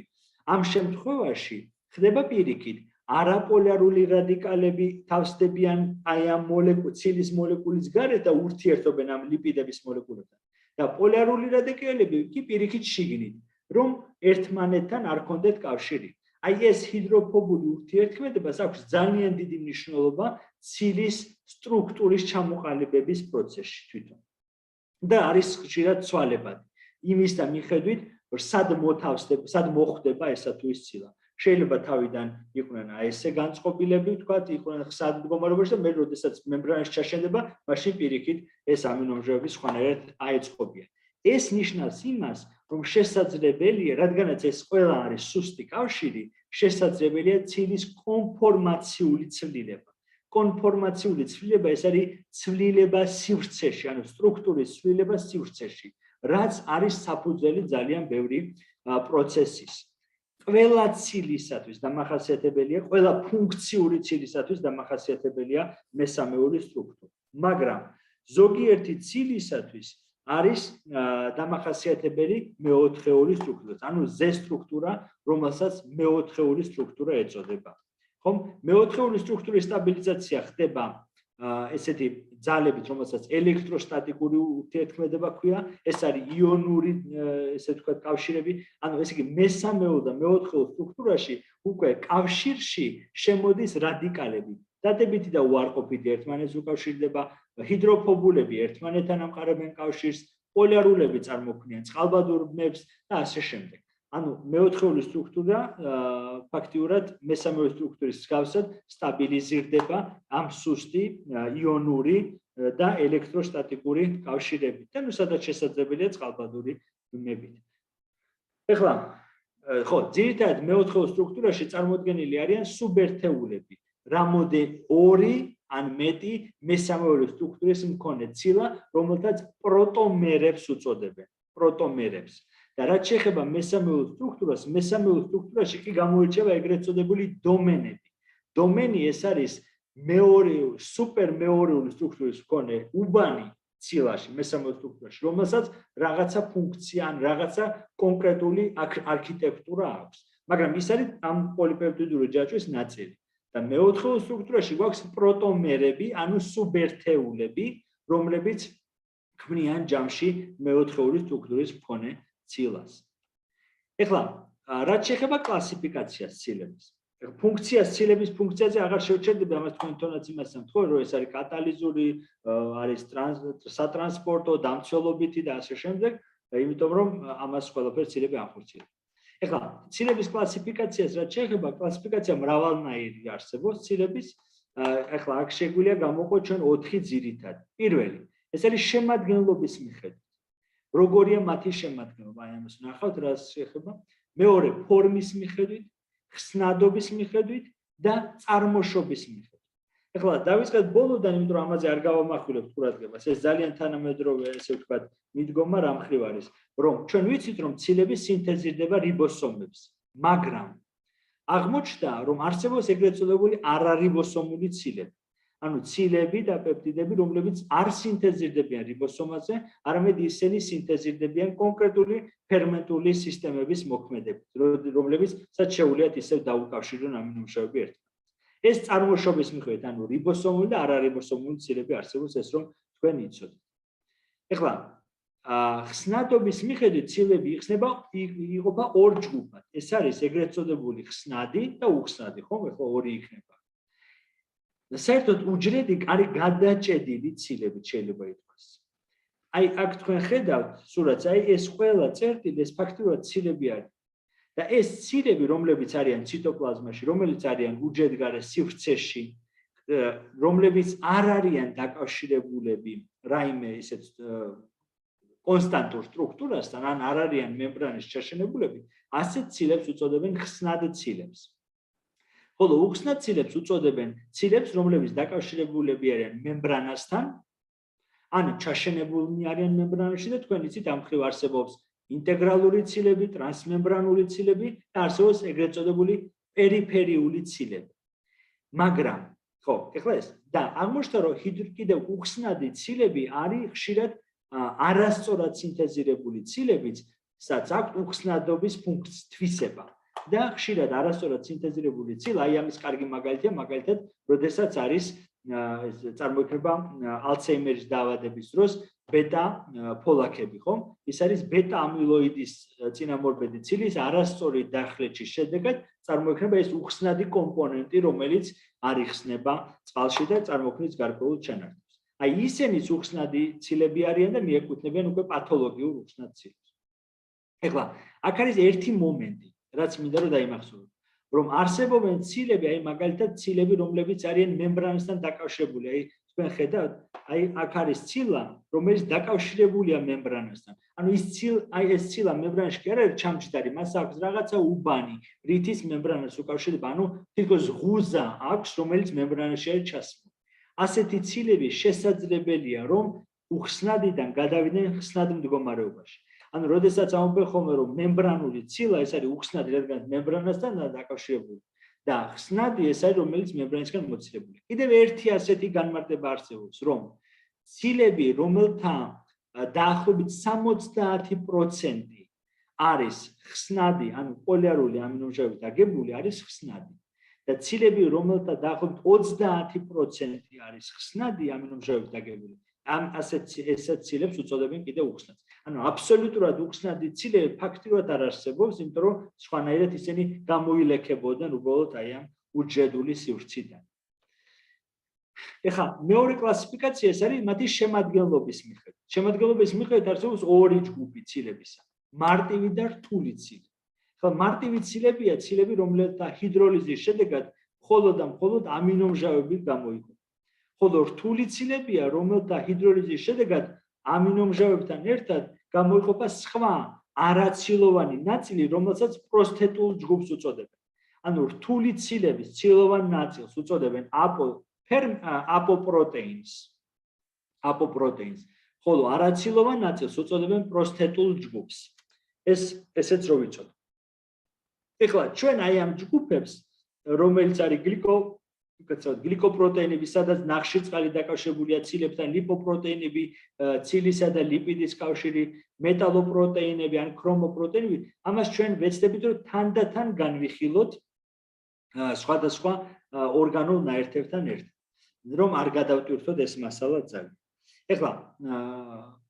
ამ შემთხვევაში ხდება პირიქით, არაპოლარული რადიკალები თავსდებიან აი ამ ცილის მოლეკულის გარეთ და ურთიერთობენ ამ ლიპიდების მოლეკულებთან. და პოლარული რადიკალები კი პირიქით შიგნით, რომ ერთმანეთთან არ ქონდეთ კავშირი. აი ეს ჰიდროფობული ურთიერთქმედებას აქვს ძალიან დიდი მნიშვნელობა ცილის სტრუქტურის ჩამოყალიბების პროცესში თვითონ. და არის ხშირად ცვალებადი. იმის და მიხედვით, სად მოხდება ესა თუ ის ცილა. შეიძლება თავიდან იყვნენ აი ესე განწყობილები, თქვათ, იყვნენ ხსად მდგომარეობაში და მე როდესაც მემბრანაში ჩაშენდება, მაშინ პირიქით ეს ამინომჟავები სხვანაირად აეწყობიან. ეს ნიშნავს იმას, რომ შესაძლებელია, რადგანაც ეს ყველა არის სუსტი კავშირი, შესაძლებელია ცილის კონფორმაციული ცვლილება. კონფორმაციული ცვლილება ეს არის ცვლილება სივრცეში, ანუ სტრუქტურის ცვლილება სივრცეში, რაც არის საფუძველი ძალიან ბევრი პროცესის. ყველა ცილისათვის დამახასიათებელია, ყველა ფუნქციური ცილისათვის დამახასიათებელია მესამეული სტრუქტურა. მაგრამ ზოგიერთი ცილისათვის არის დამახასიათებელი მეოთხეული სტრუქტურა, ანუ Z სტრუქტურა, რომელსაც მეოთხეული სტრუქტურა ეწოდება. ხომ? მეოთხეული სტრუქტურის სტაბილიზაცია ხდება ესეთი ძალებით, რომელსაც ელექტროსტატიკური ურთიერთქმედება ქვია, ეს არის იონური, ესე ვთქვათ, კავშირები, ანუ ესე იგი მესამეულ და მეოთხეულ სტრუქტურაში უკვე კავშირში შემოდის რადიკალები. დადებითი და უარყოფითი ერთმანეთს უკავშირდება, ჰიდროფობულები ერთმანეთთან ამყარებენ კავშირს, პოლარულები წარმოქმნიან წყალბადურ ბმებს და ასე შემდეგ. ანუ მეოთხეული სტრუქტურა ფაქტიურად მესამეული სტრუქტურის მსგავსად სტაბილიზირდება ამ სუსტი იონური და ელექტროსტატიკური კავშირებით და სადაც შესაძლებელია წყალბადური ბმებით. ეხლა ხო, ძირითადად მეოთხეულ სტრუქტურაში წარმოდგენილი არიან სუბერთეულები, ორი ან მეტი მესამეული სტრუქტურის მქონე ცილა, რომელთაც პროტომერებს უწოდებენ, პროტომერებს. და რაც შეეხება მესამეულ სტრუქტურას, მესამეულ სტრუქტურაში კი გამოირჩევა ეგრეთ წოდებული დომენები. დომენი ეს არის მეორე სუპერ მეორეული სტრუქტურის მქონე უბანი ცილაში, მესამე სტრუქტურაში, რომელსაც რაღაცა ფუნქცია ან რაღაცა კონკრეტული არქიტექტურა აქვს. მაგრამ ის არის ამ პოლიპეპტიდური ჯაჭვის ნაწილი. და მეოთხეულ სტრუქტურაში გვაქვს პროტომერები, ანუ სუბერთეულები, რომლებიც ქმნიან ჯამში მეოთხეული სტრუქტურის მქონე ცილას. ეხლა, რაც შეეხება კლასიფიკაციას ცილების. ფუნქციას ცილების ფუნქციაზე აღარ შევჩერდები, ამას თქვენ თვითონაც იმას ამთხოვე, რომ ეს არის კატალიზური, არის სატრანსპორტო, დამცველობითი და ასე შემდეგ, იმიტომ რომ ამას ყველაფერს ცილები ახორციელებს. ეხლა, ცილების კლასიფიკაციას რაც შეეხება, კლასიფიკაცია მრავალნაირი არსებობს ცილების. ეხლა აქ შეგვიძლია გამოვყოთ ჩვენ 4 ძირითადი. პირველი, ეს არის შემადგენლობის მიხედვით. როგორია მათი შემადგენლობა, აი ამას ნახავთ, რაც შეეხება. მეორე, ფორმის მიხედვით, ხსნადობის მიხედვით და წარმოშობის მიხედვით. ეხლა დავიწყეთ ბოლოდან, იმიტომ რომ ამაზე არ გავამახვილებთ ყურადღებას. ეს ძალიან თანამედროვე, ესე ვთქვათ, მიდგომა რა მხრივ არის, რომ ჩვენ ვიცით, რომ ცილები სინთეზირდება რიბოსომებს, მაგრამ აღმოჩნდა, რომ არსებობს ეგრეთ წოდებული არარიბოსომული ცილები. ანუ ცილები და პეპტიდები, რომლებიც არ სინთეზირდებიან რიბოსომაზე, არამედ ისინი სინთეზირდებიან კონკრეტული ფერმენტული სისტემების მოქმედებით, რომლებიცაც შეუძლიათ ისევ დაუკავშირონ ამინომჟავები ერთმანეთს. ეს წარმოშობის მიხედვით, ანუ რიბოსომული და არარიბოსომული ცილები არსებობს, ეს რომ თქვენ იცოდეთ. ეხლა, ხსნადობის მიხედვით ცილები იყოფა ორ ჯგუფად. ეს არის ეგრეთ წოდებული ხსნადი და უხსნადი, ხო? ეხლა ორი იქნება. საერთოდ უჯრედი არის გადაჭედილი ცილებით შეიძლება ითქვას. აი აქ თქვენ ხედავთ სურათს, აი ეს ყველა წერტილი ეს ფაქტობრივად ცილები არის. და ეს ცილები, რომლებიც არიან ციტოპლაზმაში, რომელიც არიან უჯრედგარეს სივრცეში, რომლებიც არ არიან დაკავშირებულები რაიმე ისეთ კონსტანტურ სტრუქტურასთან, ან არ არიან მემბრანის ჩაშენებულები, ასეთ ცილებს უწოდებენ ხსნად ცილებს. ხოლო უხსნად ცილებს უწოდებენ ცილებს, რომლებიც დაკავშირებულები არიან მემბრანასთან, ან ჩაშენებულნი არიან მემბრანაში და თქვენ იცით ამ მხრივ არსებობს ინტეგრალური ცილები, ტრანსმემბრანული ცილები და არსებობს ეგრეთ წოდებული პერიფერიული ცილები. მაგრამ, ხო, ეხლა ეს და აღმოჩნდა, რომ კიდევ უხსნადი ცილები არის ხშირად არასწორად სინთეზირებულიცილებიც, სადაც აქვს უხსნადობის თვისება. და ხშირად არასწორად სინთეზირებული ცილა, აი ამის კარგი მაგალითია, მაგალითად, როდესაც არის წარმოიქმნება ალცჰეიმერის დაავადების დროს ბეტა ფოლაქები, ხო? ის არის ბეტა ამილოიდის წინამორბედი ცილის არასწორი დახლეჩის შედეგად წარმოიქმნება ეს უხსნადი კომპონენტი, რომელიც არ იხსნება წყალში და წარმოქმნის გარკვეულ ჩანართებს. აი ისინიც უხსნადი ცილები არიან და მიეკუთვნებიან უკვე პათოლოგიურ უხსნად ცილებს. ეხლა, აქ არის ერთი მომენტი, რაც მინდა რომ დაიმახსოვროთ, რომ არსებობენ ცილები, აი მაგალითად ცილები, რომლებიც არიან მემბრანასთან დაკავშირებული. აი თქვენ ხედავთ, აი აქ არის ცილა, რომელიც დაკავშირებულია მემბრანასთან. ანუ ეს ცილა მემბრანაში კი არ არის ჩამჯდარი, მას აქვს რაღაცა უბანი, რითიც მემბრანას უკავშირდება, ანუ თითქოს ღუზა აქვს, რომელიც მემბრანაში არის ჩასმული. ასეთი ცილები შესაძლებელია, რომ უხსნადიდან გადავიდნენ ხსნად მდგომარეობაში. ანუ როდესაც ამბობენ ხოლმე, რომ მემბრანული ცილა ეს არის უხსნადი, რადგან მემბრანასთან დაკავშირებული. და ხსნადი ეს არის, რომელიც მემბრანისგან მოცილებული. კიდევ ერთი ასეთი განმარტება არსებობს, რომ ცილები, რომელთა დაახლოებით 70% არის ხსნადი, ანუ პოლიარული ამინომჟავებით აგებული არის ხსნადი. და ცილები, რომელთა დაახლოებით 30% არის ხსნადი ამინომჟავებით აგებული, ამ ასეთ ცილებს უწოდებენ კიდევ უხსნადს. ანუ აბსოლუტურად უხსნადი ცილები ფაქტიურად არ არსებობს, იმიტომ რომ სხვანაირად ისინი გამოილექებოდნენ უბრალოდ აი ამ უჯრედული სივრციდან. ეხლა მეორე კლასიფიკაცია ეს არის მათი შემადგენლობის მიხედვით. შემადგენლობის მიხედვით არსებობს ორი ჯგუფი ცილებისა: მარტივი და რთული ცილი. ეხლა მარტივი ცილებია ცილები, რომელთა ჰიდროლიზის შედეგად მხოლოდ და მხოლოდ ამინომჟავები გამოიყოფა. ხოლო რთული ცილებია, რომელთა ჰიდროლიზის შედეგად ამინომჟავებთან ერთად გამოიყოფა სხვა არაცილოვანი ნაწილი, რომელსაც პროსთეტულ ჯგუფს უწოდებენ. ანუ რთული ცილების ცილოვან ნაწილს უწოდებენ აპოპროტეინს. ხოლო არაცილოვან ნაწილს უწოდებენ პროსთეტულ ჯგუფს. ესეც რო ვიცოდეთ. ეხლა ჩვენ აი ამ ჯგუფებს, რომელიც არის უკაცრავად გლიკოპროტეინები, სადაც ნახშირწყალი დაკავშირებულია ცილებთან, ლიპოპროტეინები, ცილისა და ლიპიდის კავშირი, მეტალოპროტეინები ან ქრომოპროტეინები, ამას ჩვენ ვეცდებით, რომ თანდათან განვიხილოთ სხვადასხვა ორგანულ ნაერთებთან ერთად, რომ არ გადავტვირთოთ ეს მასალა ძალიან. ეხლა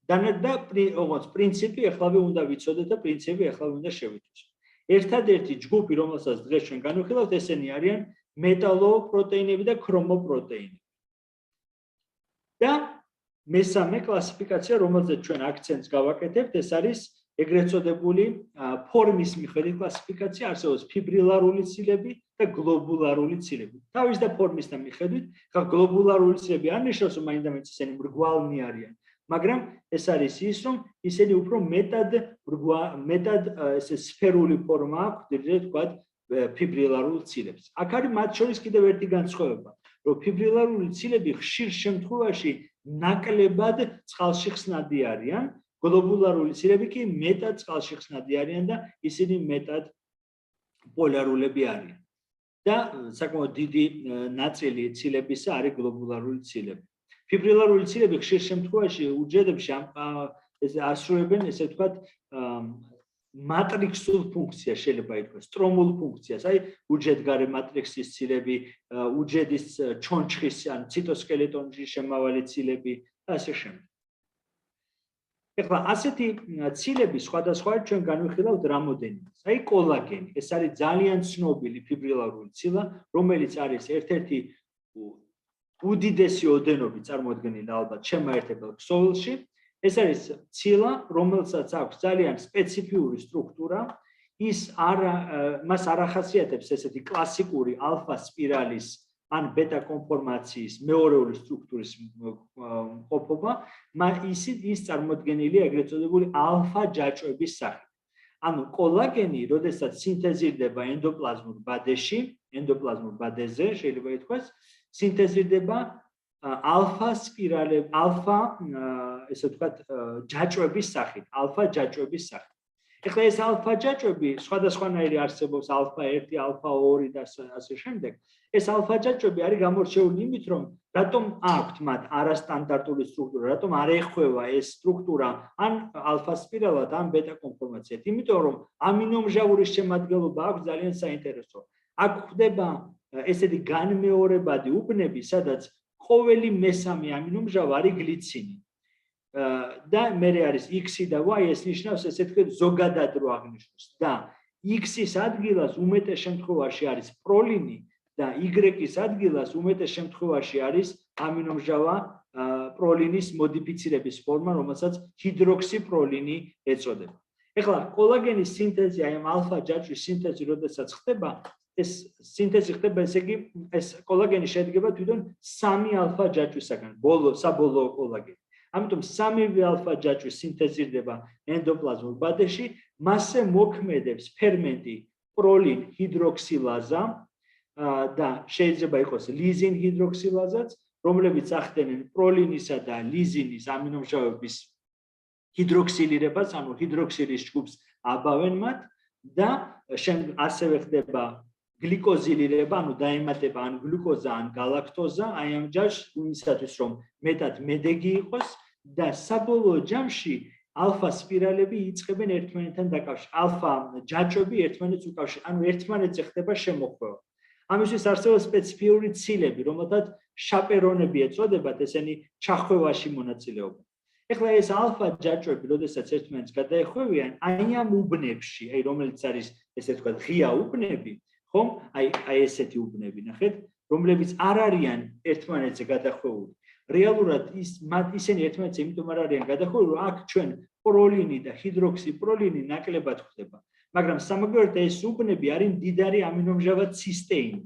ოღონდ პრინციპი ეხლავე უნდა ვიცოდეთ და პრინციპი ეხლავე უნდა შევიტყვით. ერთადერთი ჯგუფი, რომელსაც დღეს ჩვენ განვიხილავთ, ესენი არიან მეტალოპროტეინები და ქრომოპროტეინები. და მესამე კლასიფიკაცია, რომელზეც ჩვენ აქცენტს გავაკეთებთ, ეს არის ეგრეთ წოდებული ფორმის მიხედვით კლასიფიკაცია, არსებობს ფიბრილარული ცილები და გლობულარული ცილები. თავის და ფორმისთან მიხედვით, ხა გლობულარული ცილები არ ნიშნავს, რომ მაინდა-მაინც ისინი მრგვალნი არიან, მაგრამ ეს არის ის, რომ ისინი უფრო მეტად ესე სფერული ფორმა აქვს, ვთქვათ, ფიბრილარულ ცილებს. აქ არის მათ შორის კიდევ ერთი განსხვავება, რომ ფიბრილარული ცილები ხშირ შემთხვევაში ნაკლებად წყალში ხსნადი არიან, გლობულარული ცილები კი მეტად წყალში ხსნადი არიან და ისინი მეტად პოლარულები არიან. და საკმაოდ დიდი ნაწილი ცილებისა არის გლობულარული ცილები. ფიბრილარული ცილები ხშირ შემთხვევაში უჯრედებში ასრულებენ, ესე ვთქვათ, მატრიქსულ ფუნქციას, შეიძლება ითქვას, სტრომულ ფუნქციას, აი უჯრედგარე მატრიქსის ცილები, უჯრედის ჩონჩხის ან ციტოსკელეტონში შემავალი ცილები და ასე შემდეგ. ეხლა ასეთი ცილები სხვადასხვა ჩვენ განვიხილავთ რამოდენიმეს. აი კოლაგენი, ეს არის ძალიან ცნობილი ფიბრილარული ცილა, რომელიც არის ერთ-ერთი უდიდესი ოდენობით წარმოადგენილი ალბათ შემაერთებელ ქსოვილში. ეს არის ცილა, რომელსაც აქვს ძალიან სპეციფიური სტრუქტურა, მას არ ახასიათებს ესეთი კლასიკური ალფა სპირალის ან ბეტა კონფორმაციის მეორეული სტრუქტურის მყოფობა, ის წარმოდგენილია ეგრეთ წოდებული ალფა ჯაჭვების სახით. ანუ კოლაგენი, როდესაც სინთეზირდება ენდოპლაზმურ ბადეზე, შეიძლება ითქვას, სინთეზირდება ალფა სპირალები, ესე ვთქვათ, ჯაჭვების სახით, ალფა ჯაჭვების სახით. ეხლა ეს ალფა ჯაჭვები სხვადასხვანაირი არსებობს, ალფა 1, ალფა 2 და ასე შემდეგ. ეს ალფა ჯაჭვები არის გამორჩეული იმით, რომ რატომ აქვთ მათ არასტანდარტული სტრუქტურა, რატომ არ ეხვევა ეს სტრუქტურა ან ალფა სპირალად, ან ბეტა კონფორმაციად. იმიტომ რომ ამინომჟავურის შემადგენლობა აქვს ძალიან საინტერესო. აქ ხდება ესეთი განმეორებადი უბნები, სადაც ყოველი მესამე ამინომჟავა არის გლიცინი. და მე არის X და Y, ეს ნიშნავს ესე ვთქვათ ზოგადად რო აღნიშნოს და X-ის ადგილას უმეტეს შემთხვევაში არის პროლინი და Y-ის ადგილას უმეტეს შემთხვევაში არის ამინომჟავა პროლინის მოდიფიცირების ფორმა, რომელსაც ჰიდროქსიპროლინი ეწოდება. ეხლა კოლაგენის სინთეზი, აი ამ ალფა ჯაჭვის სინთეზი, როდესაც ხდება, ეს სინთეზი ხდება, ესე იგი, ეს კოლაგენი შედგება თვითონ 3 ალფა ჯაჭვისაგან, საბოლოო კოლაგენი. ამიტომ 3 ალფა ჯაჭვი სინთეზირდება ენდოპლაზმურ ბადეში, მასზე მოქმედებს ფერმენტი პროლინ ჰიდროქსილაზა და შეიძლება იყოს ლიზინ ჰიდროქსილაზაც, რომლებიც ახდენენ პროლინისა და ლიზინის ამინომჟავების ჰიდროქსილირებას, ანუ ჰიდროქსილის ჯგუფს აბავენ მათ და ასევე ხდება გლიკოზილირება, ანუ დაემატება ან გლუკოზა, ან გალაქტოზა, აი ამ ჯაშს, იმისათვის რომ მეტად მედეგი იყოს და საბოლოო ჯამში ალფა სპირალები იწყებენ ერთმანეთთან დაკავშირებას. ალფა ჯაჭვები ერთმანეთს უკავშირდებიან, ანუ ერთმანეთზე ხდება შემოხვევა. ამისთვის არსებობს სპეციფიური ცილები, რომელთაც შაპერონები ეწოდებათ, ესენი ჩახვევაში მონაწილეობენ. ეხლა ეს ალფა ჯაჭვები, როდესაც ერთმანეთს გადაეხვევიან, აი ამ უბნებში, აი რომელიც არის ესე ვთქვათ ღია უბნები, ხომ? აი ესეთი უბნები, ნახეთ, რომლებიც არ არიან ერთმანეთზე გადახვეული. რეალურად ისინი ერთმანეთზე იმიტომ არ არიან გადახვეული, რომ აქ ჩვენ პროლინი და ჰიდროქსიპროლინი ნაკლებად ხდება. მაგრამ სამაგიეროდ ეს უბნები არის მდიდარი ამინომჟავა ცისტეინი.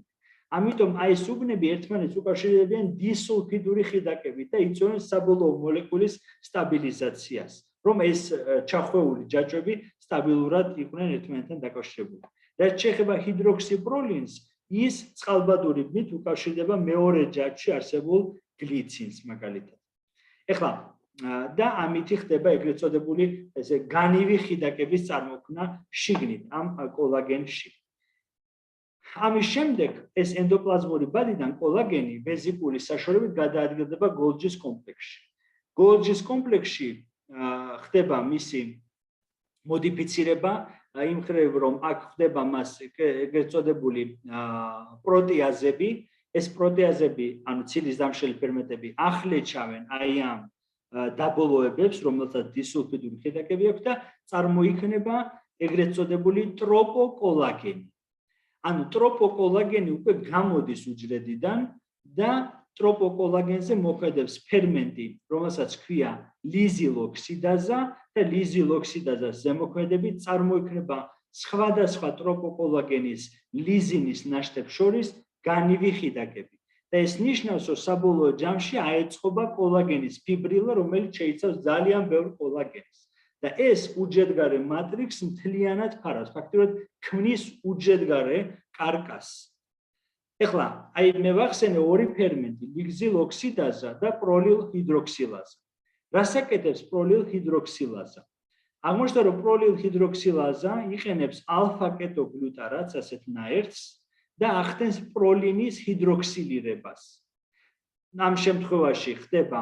ამიტომ აი ეს უბნები ერთმანეთს უკავშირდებიან დისულფიდური ხიდაკებით და იწვევენ საბოლოო მოლეკულის სტაბილიზაციას, რომ ეს ჩახვეული ჯაჭვები სტაბილურად იყვნენ ერთმანეთთან დაკავშირებული. რაც შეეხება ჰიდროქსიპროლინს, ის წყალბადური ბმით უკავშირდება მეორე ჯაჭვში არსებულ გლიცინს მაგალითად. ეხლა და ამითი ხდება ეგრეთ წოდებული ესე განივი ხიდაკების წარმოქმნა შიგნით ამ კოლაგენში. ამის შემდეგ ეს ენდოპლაზმური ბადიდან კოლაგენი ვეზიკულის საშუალებით გადაადგილდება გოლჯის კომპლექსში. გოლჯის კომპლექსში ხდება მისი მოდიფიცირება იმ ხრივ რომ აქ ხდება მას ეგრეთ წოდებული პროტეაზები, ეს პროტეაზები, ანუ ცილის დამშელი ფერმენტები ახლეჩავენ აი ამ დაბოლოებებს, რომელთაც დისულფიდური ხიდაკები აქვს და წარმოიქმნება ეგრეთ წოდებული ტროპოკოლაგენი. ანუ ტროპოკოლაგენი უკვე გამოდის უჯრედიდან და ტროპოკოლაგენზე მოქმედებს ფერმენტი, რომელსაც ქვია ლიზილოქსიდაზა და ლიზილოქსიდაზას ზემოქმედებით წარმოიქმნება სხვადასხვა ტროპოკოლაგენის ლიზინის ნაშთებს შორის განივი ხიდაკები. და ეს ნიშნავს, რომ საბოლოო ჯამში აეწყობა კოლაგენის ფიბრილა, რომელიც შეიცავს ძალიან ბევრ კოლაგენს. და ეს უჯრედგარე მატრიქსს მთლიანად ფარავს, ფაქტობრივად ქმნის უჯრედგარე კარკასს. ეხლა, აი მე ვახსენე ორი ფერმენტი, ლიზილოქსიდაზა და პროლილჰიდროქსილაზა. რას აკეთებს პროლილჰიდროქსილაზა? აღმოჩნდა, რომ პროლილჰიდროქსილაზა იყენებს ალფა-კეტოგლუტარატს, ასეთ ნაერთს და ახდენს პროლინის ჰიდროქსილირებას. ამ შემთხვევაში ხდება,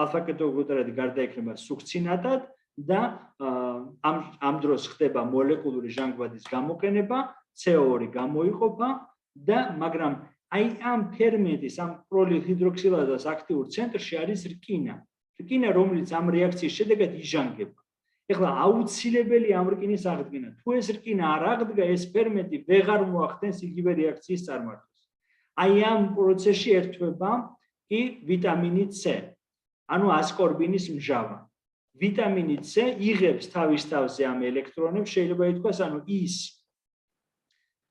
ალფა-კეტოგლუტარატი გარდაიქმნება სუქცინატად და ამ დროს ხდება მოლეკულური ჟანგბადის გამოყენება, CO2 გამოიყოფა და მაგრამ აი ამ ფერმენტის, ამ პროლილჰიდროქსილაზას აქტიურ ცენტრში არის რკინა. რკინა, რომელიც ამ რეაქციის შედეგად იჟანგება. ეხლა აუცილებელი ამ რკინის აღდგენა. თუ ეს რკინა არ აღდგა, ეს ფერმენტი ვეღარ მოახდენს იგივე რეაქციის წარმართვას. აი ამ პროცესში ერთვება კი ვიტამინი C, ანუ ასკორბინის მჟავა. ვიტამინი C იღებს თავის თავზე ამ ელექტრონებს, შეიძლება ითქვას, ანუ ის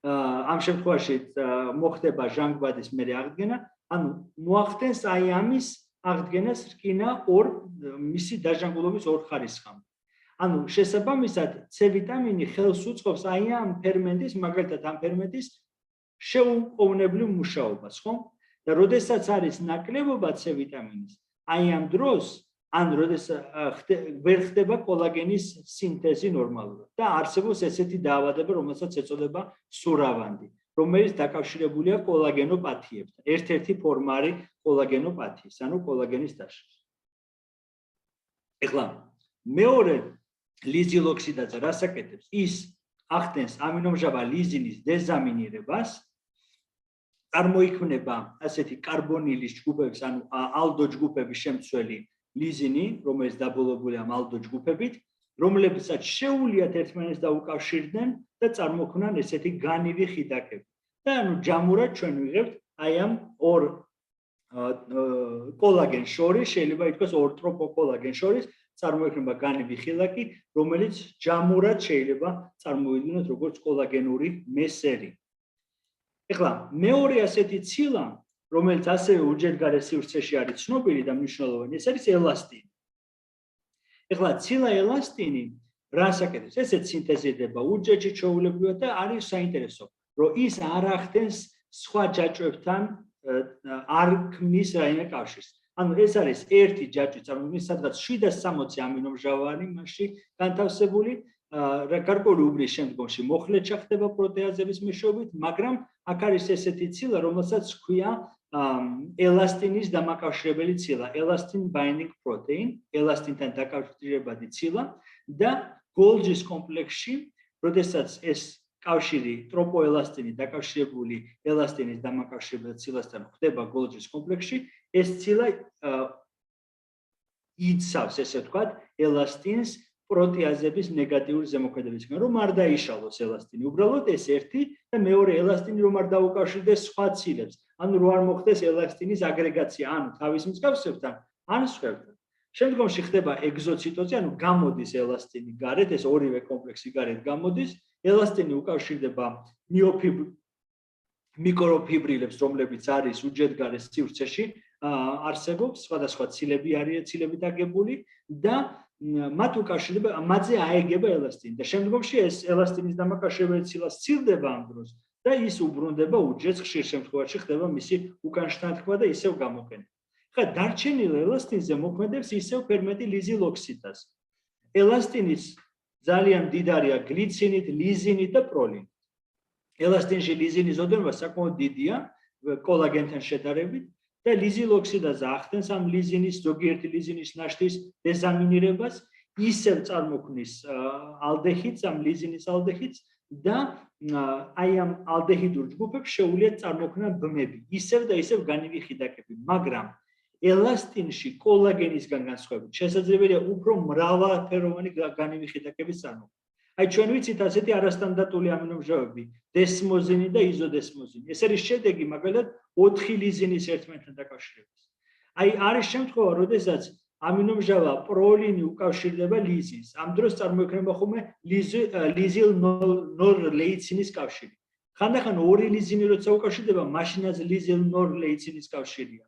ამ შემთხვევაში მოხდება ჟანგბადის მერე აღდგენა, ანუ მოახდენს აი ამის აღდგენას რკინა მისი დაჟანგულობის ორ ხარისხამდე. ანუ შესაბამისად C ვიტამინი ხელს უწყობს აი ამ ფერმენტის, მაგალითად ამ ფერმენტის შეუპოვნებლივ მუშაობას, ხო? და როდესაც არის ნაკლებობა C ვიტამინის, აი ამ დროს ან როდესაც ვერ ხდება კოლაგენის სინთეზი ნორმალურად და არსებობს ესეთი დაავადება, რომელსაც ეწოდება სურავანდი, რომელიც დაკავშირებულია კოლაგენოპათიებთან. ერთ-ერთი ფორმა არის კოლაგენოპათიის, ანუ კოლაგენის დაშლა. ეხლა მეორე ლიზილოქსიდაზა რას აკეთებს? ის ახდენს ამინომჟავა ლიზინის დეზამინირებას, წარმოიქმნება ასეთი კარბონილის ჯგუფების, ანუ ალდო ჯგუფების შემცველი ლიზინი, რომელიც დაბოლოებულია ამ ალდო ჯგუფებით, რომლებსაც შეუულიათ ერთმანეთს დაუკავშირდნენ და წარმოქმნან ესეთი განივი ხიდაკები. და ანუ ჯამურად ჩვენ ვიღებთ აი ამ ორ კოლაგენს შორის, შეიძლება ითქვას ორ ტროპოკოლაგენს შორის წარმოიქმნება განივი ხილაკი, რომელიც ჯამურად შეიძლება წარმოვიდგინოთ როგორც კოლაგენური მესერი. ეხლა მეორე ასეთი ცილა, რომელიც ასევე უჯრედგარე სივრცეში არის ცნობილი და მნიშვნელოვანი, ეს არის ელასტინი. ეხლა ცილა ელასტინი რას აკეთებს? ესეც სინთეზირდება უჯრედში ჩვეულებრივად და არის საინტერესო, რომ ის არ ახდენს სხვა ჯაჭვებთან არ ქმნის რაიმე კავშირს. ანუ ეს არის ერთი ჯაჭვი, წარმოიდგინეთ, სადღაც 760 ამინომჟავა არის მასში განთავსებული, გარკვეული უბრის შემდგომში მოხლეჩა ხდება პროტეაზების მეშვეობით, მაგრამ აქ არის ესეთი ცილა, რომელსაც ქვია ელასტინის დამაკავშირებელი ცილა, elastin binding protein, ელასტინთან დაკავშირებადი ცილა და გოლჯის კომპლექსში, როდესაც ეს კავშირი ტროპოელასტინი დაკავშირებული ელასტინის დამაკავშირებელი ცილასთან ხდება გოლჯის კომპლექსში, ეს ცილა იცავს, ესე ვთქვათ, ელასტინს პროტეაზების ნეგატიური ზემოქმედებისგან, რომ არ დაიშალოს ელასტინი. უბრალოდ ეს ერთი და მეორე ელასტინი რომ არ დაუკავშირდეს სხვა ცილებს, ანუ რომ არ მოხდეს ელასტინის აგრეგაცია, ანუ თავის მსგავსებთან, ან სხვებთან. შემდგომში ხდება ეგზოციტოზი, ანუ გამოდის ელასტინი გარეთ, ეს ორივე კომპლექსი გარეთ გამოდის, ელასტინი უკავშირდება მიკროფიბრილებს, რომლებიც არის უჯრედგარე სივრცეში, არსებობს, სხვადასხვა ცილები არის ცილებით აგებული და მათ უკავშირდება, მათზე აეგება ელასტინი და შემდგომში ეს ელასტინის დამაკავშირებელი ცილა სცილდება ამ დროს და ის უბრუნდება უჯრედს, ხშირ შემთხვევაში ხდება მისი უკანშთანთქმა და ისევ გამოყენება. ხა დარჩენილ ელასტინზე მოქმედებს ისევ ფერმენტი ლიზილოქსიდაზა. ელასტინის ძალიან მდიდარია გლიცინით, ლიზინით და პროლინით. ელასტინში ლიზინის ოდენობა საკმაოდ დიდია კოლაგენთან შედარებით და ლიზილ ოქსიდაზა ახდენს ამ ლიზინის ზოგიერთი ლიზინის ნაშთის დეზამინირებას ისევ წარმოქმნის ალდეჰიდს ამ ლიზინის ალდეჰიდს და აი ამ ალდეჰიდურ ჯგუფებს შეუძლიათ წარმოქმნა ბმები ისევ და ისევ განივი ხიდაკები მაგრამ ელასტინში კოლაგენისგან განსხვავებით შესაძლებელია უფრო მრავალფეროვანი განივი ხიდაკების წარმოქმნა აი ჩვენ ვიცით ასეთი არასტანდარტული ამინომჟავები დესმოზინი და იზოდესმოზინი ეს არის შედეგი მაგალითად 4 ლიზინის ერთმანეთთან დაკავშირების აი არის შემთხვევა როდესაც ამინომჟავა პროლინი უკავშირდება ლიზინს ამ დროს წარმოიქმნება ხოლმე ლიზილ ნორ ლეიცინის კავშირი ხანდახან ორი ლიზინი როცა უკავშირდება მაშინაც ლიზილ ნორ ლეიცინის კავშირია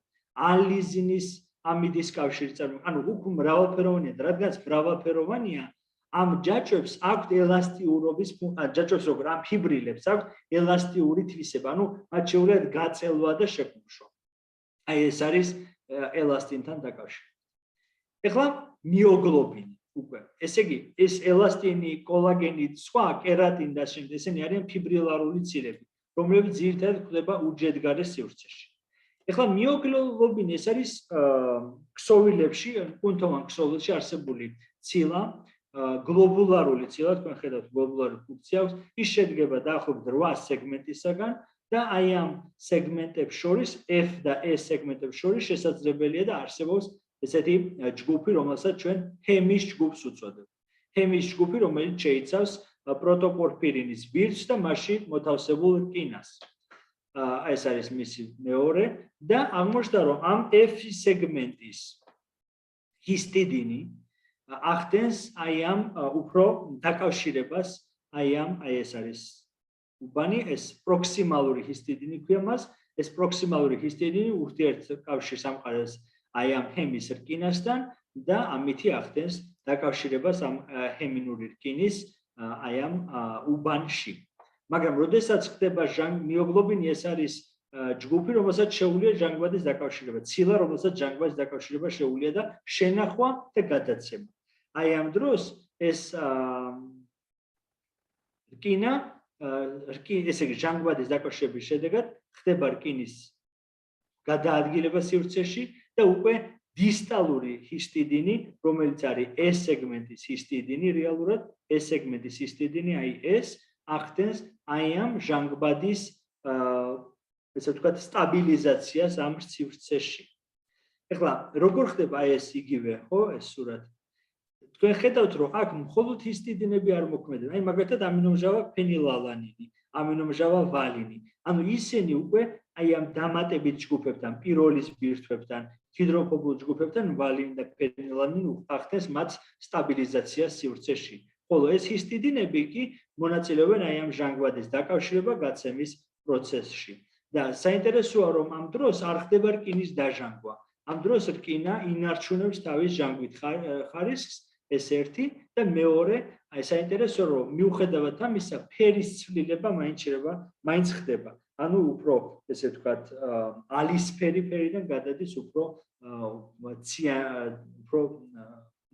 ან ლიზინის ამიდის კავშირი წარმოიქმნება ანუ უფრო მრავალფეროვანია რადგანაც მრავალფეროვანია ამ ჯაჭვებს აქვთ ელასტიურობის ჯაჭვებს როგორ ამ ფიბრილებს აქვთ ელასტიური თვისება ანუ მათ შეუძლიათ გაწელვა და შეკუმშვა აი ეს არის ელასტინთან დაკავშირებით ეხლა მიოგლობინი უკვე ესე იგი ეს ელასტინი კოლაგენი სხვა კერატინი და შემდეგ ესენი არიან ფიბრილარული ცირები რომლებიც ძირითადად გვხვდება უჯრედგარე სივრცეში ეხლა მიოგლობინი ეს არის ქსოვილებში კუნთოვან ქსოვილში არსებული ცილა გლობულარული ცილა თქვენ ხედავთ გლობულარული ფუნქცია აქვს ის შედგება დაახლოებით 8 სეგმენტისაგან და აი ამ სეგმენტებს შორის F და S სეგმენტებს შორის შესაძლებელია და არსებობს ესეთი ჯგუფი რომელსაც ჩვენ ჰემის ჯგუფს უწოდებთ ჰემის ჯგუფი რომელიც შეიცავს პროტოპორფირინის ბირთვს და მასში მოთავსებულ რკინას ეს არის მისი მეორე და აღმოჩნდა რომ ამ F სეგმენტის ჰისტიდინი ახდენს აი ამ უფრო დაკავშირებას აი ეს არის უბანი ეს პროქსიმალური ჰისტიდინი ქვია მას ეს პროქსიმალური ჰისტიდინი ურთიერთკავშირს ამყარებს აი ამ ჰემის რკინასთან და ამითი ახდენს დაკავშირებას ამ ჰემინური რკინის აი ამ უბანში მაგრამ როდესაც ხდება მიოგლობინი ეს არის ჯგუფი რომელსაც შეუძლია ჟანგბადის დაკავშირება ცილა რომელსაც ჟანგბადის დაკავშირება შეუძლია და შენახვა და გადაცემა აი ამ დროს ეს რკინა ესე იგი ჟანგბადის დაკავშირების შედეგად ხდება რკინის გადაადგილება სივრცეში და უკვე დისტალური ჰისტიდინი რომელიც არის S სეგმენტის ჰისტიდინი რეალურად S სეგმენტის ჰისტიდინი აი ეს ახდენს აი ამ ჟანგბადის ესე ვთქვათ სტაბილიზაციას ამ სივრცეში ეხლა როგორ ხდება აი ეს იგივე ხო ეს სურათი თქვენ ხედავთ რომ აქ მხოლოდ ჰისტიდინები არ მოქმედენ აი მაგალითად ამინომჟავა ფენილალანინი ამინომჟავა ვალინი ანუ ისინი უკვე აი ამ დამატებით ჯგუფებთან პიროლის ბირთვებთან ჰიდროფობულ ჯგუფებთან ვალინი და ფენილალანინი ახდენს მათ სტაბილიზაციას სივრცეში ხოლო ეს ჰისტიდინები კი მონაწილეობენ აი ამ ჟანგბადის დაკავშირება გაცემის პროცესში და საინტერესოა რომ ამ დროს არ ხდება რკინის დაჟანგვა ამ დროს რკინა ინარჩუნებს თავის ჟანგვით ხარისხს ეს ერთი და მეორე აი საინტერესო რომ მიუხედავად ამისა ფერის ცვლილება მაინც ხდება ანუ უფრო ესე ვთქვათ ალისფერი ფერიდან გადადის უფრო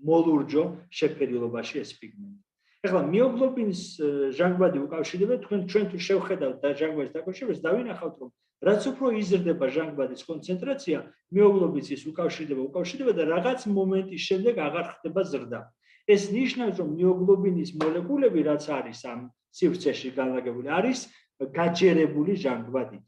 მოლურჯო შეფერილობაში ეს პიგმენტი ეხლა მიოგლობინის ჟანგბადი უკავშირდება ჩვენ თუ შევხედავთ და ჟანგბადის დაკავშირებას დავინახავთ რომ რაც უფრო იზრდება ჟანგბადის კონცენტრაცია მიოგლობინის უკავშირდება და რაღაც მომენტის შემდეგ აღარ ხდება ზრდა ეს ნიშნავს რომ მიოგლობინის მოლეკულები რაც არის ამ სივრცეში განლაგებული არის გაჯერებული ჟანგბადით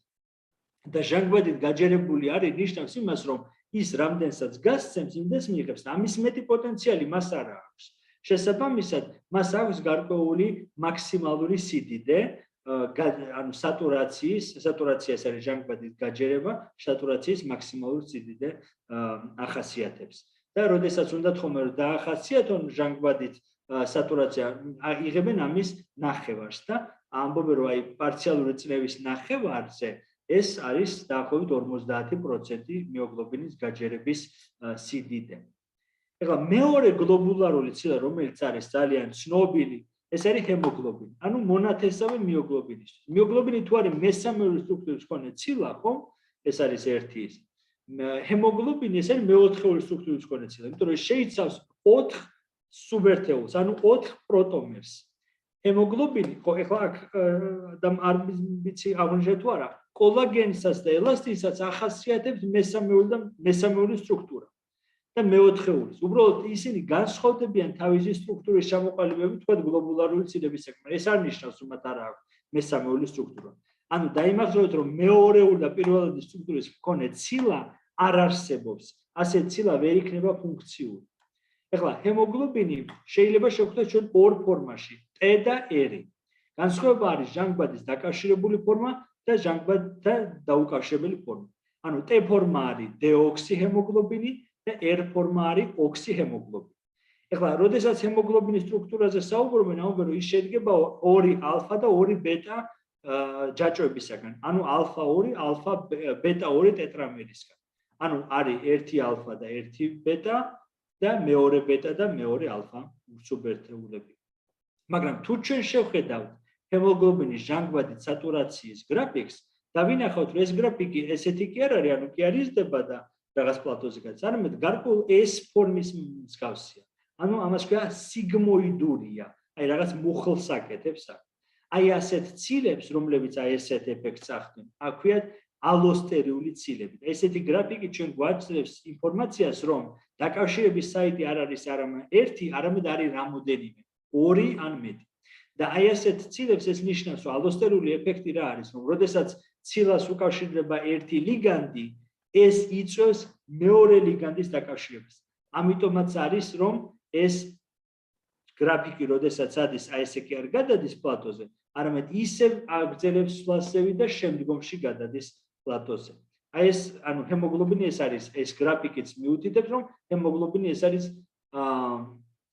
და ჟანგბადით გაჯერებული არის ნიშნავს იმას რომ ის რამდენსაც გასცემს იმდენს მიიღებს და ამის მეტი პოტენციალი მას არ აქვს შესაბამისად მას აქვს გარკვეული მაქსიმალური სიდიდე ანუ სატურაციას არის ჟანგბადით გაჯერება სატურაციის მაქსიმალური სიდიდე ახასიათებს და როდესაც უნდა თქომე რომ დაახასიათონ ჟანგბადით სატურაცია იღებენ ამის ნახევარს და ამბობენ რომ აი პარციალური წნევის ნახევარზე ეს არის დაახლოებით 50% მიოგლობინის გაჯერების სიდიდე ეხლა მეორე გლობულარული ცილა რომელიც არის ძალიან ცნობილი ეს არის ჰემოგლობინი ანუ მონათესავე მიოგლობინისთვის მიოგლობინი თუ არის მესამეული სტრუქტურის მქონე ცილა ხო ეს არის ერთი ის ჰემოგლობინი ეს არის მეოთხეული სტრუქტურის მქონე ცილა იმიტომ რომ შეიცავს 4 სუბერთეულს ანუ 4 პროტომერს ჰემოგლობინი, ხო, ეხლა აქ და არ ვიცი აღნიშნე თუ არა, კოლაგენსაც და ელასტინსაც ახასიათებს მესამეული სტრუქტურა და მეოთხეულის. უბრალოდ ისინი განსხვავდებიან თავისი სტრუქტურის ჩამოყალიბებით, თქვა გლობულარული ცილების საქმე. ეს არ ნიშნავს, რომ მათ არ აქვს მესამეული სტრუქტურა. ანუ დაიმახსოვრეთ, რომ მეორეული და პირველადი სტრუქტურის მქონე ცილა არ არსებობს. ასე ცილა ვერ იქნება ფუნქციური. ეხლა ჰემოგლობინი შეიძლება შევხვდეთ ჩვენ ორ ფორმაში, T და R. განსხვავება არის ჟანგბადის დაკავშირებული ფორმა და ჟანგბადთან დაუკავშირებელი ფორმა. ანუ T ფორმა არის დეოქსიჰემოგლობინი და R ფორმა არის ოქსიჰემოგლობინი. ეხლა, როდესაც ჰემოგლობინის სტრუქტურაზე საუბრობენ, ამბობენ, რომ ის შედგება 2 ალფა და 2 ბეტა ჯაჭვებისაგან. ანუ ალფა 2, ალფა ბეტა 2 ტეტრამერისგან. ანუ არის 1 ალფა და 1 ბეტა და მეორე ბეტა და მეორე ალფა სუბერთეულები. მაგრამ თუ ჩვენ შევხედავთ ჰემოგლობინის ჟანგბადის სატურაციის გრაფიკს და ვინახავთ, რომ ეს გრაფიკი ესეთი კი არ არის, ანუ კი არ იზრდება და რაღაც პლატოზე გადის, არამედ გარკვეულ S ფორმის მსგავსია. ანუ ამას ქვია სიგმოიდურია, აი რაღაც მუხლს აკეთებს აქ. აი ასეთ ცილებს, რომლებიც აი ესეთ ეფექტს ახდენ, აქვიათ ალოსტერიული ცილები. ესეთი გრაფიკი ჩვენ გვაძლევს ინფორმაციას, რომ დაკავშირების საიტი არ არის არამედ 1, არამედ არის რამოდენიმე, 2 ან მეტი. და აი ასეთ ცილებს ეს ნიშნავს, რომ ალოსტერული ეფექტი რა არის, რომ როდესაც ცილას უკავშირდება ერთი ლიგანდი, ეს იწვევს მეორე ლიგანდის დაკავშირებას. ამიტომაც არის, რომ ეს გრაფიკი, როდესაც ადის, აი ესე კი არ გადადის პლატოზე, არამედ ისევ აგრძელებს სვლასევი და შემდგომში გადადის პლატოზე. აი ეს, ანუ ჰემოგლობინი ეს არის, ეს გრაფიკიც მიუთითებს, რომ ჰემოგლობინი ეს არის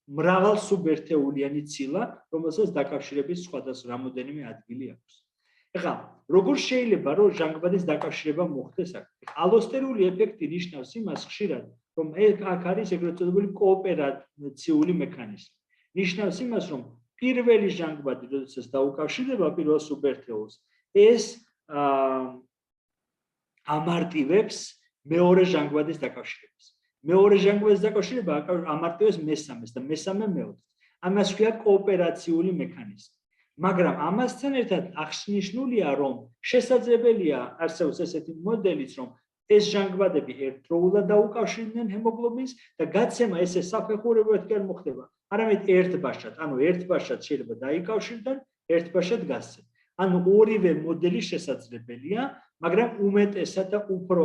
მრავალ სუბერთეულიანი ცილა, რომელსაც დაკავშირების სხვადასხვა რამოდენიმე ადგილი აქვს. ეხლა, როგორ შეიძლება, რომ ჟანგბადის დაკავშირება მოხდეს აქ? ალოსტერული ეფექტი ნიშნავს იმას ხშირად, რომ აქ არის ეგრეთ წოდებული კოოპერაციული მექანიზმი. ნიშნავს იმას, რომ პირველი ჟანგბადი, როდესაც დაუკავშირდება პირველ სუბერთეულს, ეს ამარტივებს მეორე ჟანგბადის დაკავშირებას. მეორე ჟანგბადის დაკავშირება ამარტივებს მესამეს და მესამე მეოთხეს. ამას ქვია კოოპერაციული მექანიზმი. მაგრამ ამასთან ერთად აღსანიშნულია, რომ შესაძლებელია არსებობს ესეთი მოდელიც, რომ ეს ჟანგბადები ერთდროულად დაუკავშირდნენ ჰემოგლობინს და გაცემა ესე საფეხურებრივად კი არ მოხდება, არამედ ერთბაშად, ანუ ერთბაშად შეიძლება დაიკავშირდნენ, ერთბაშად გასცენ. ანუ ორივე მოდელი შესაძლებელია, მაგრამ უმეტესად და უფრო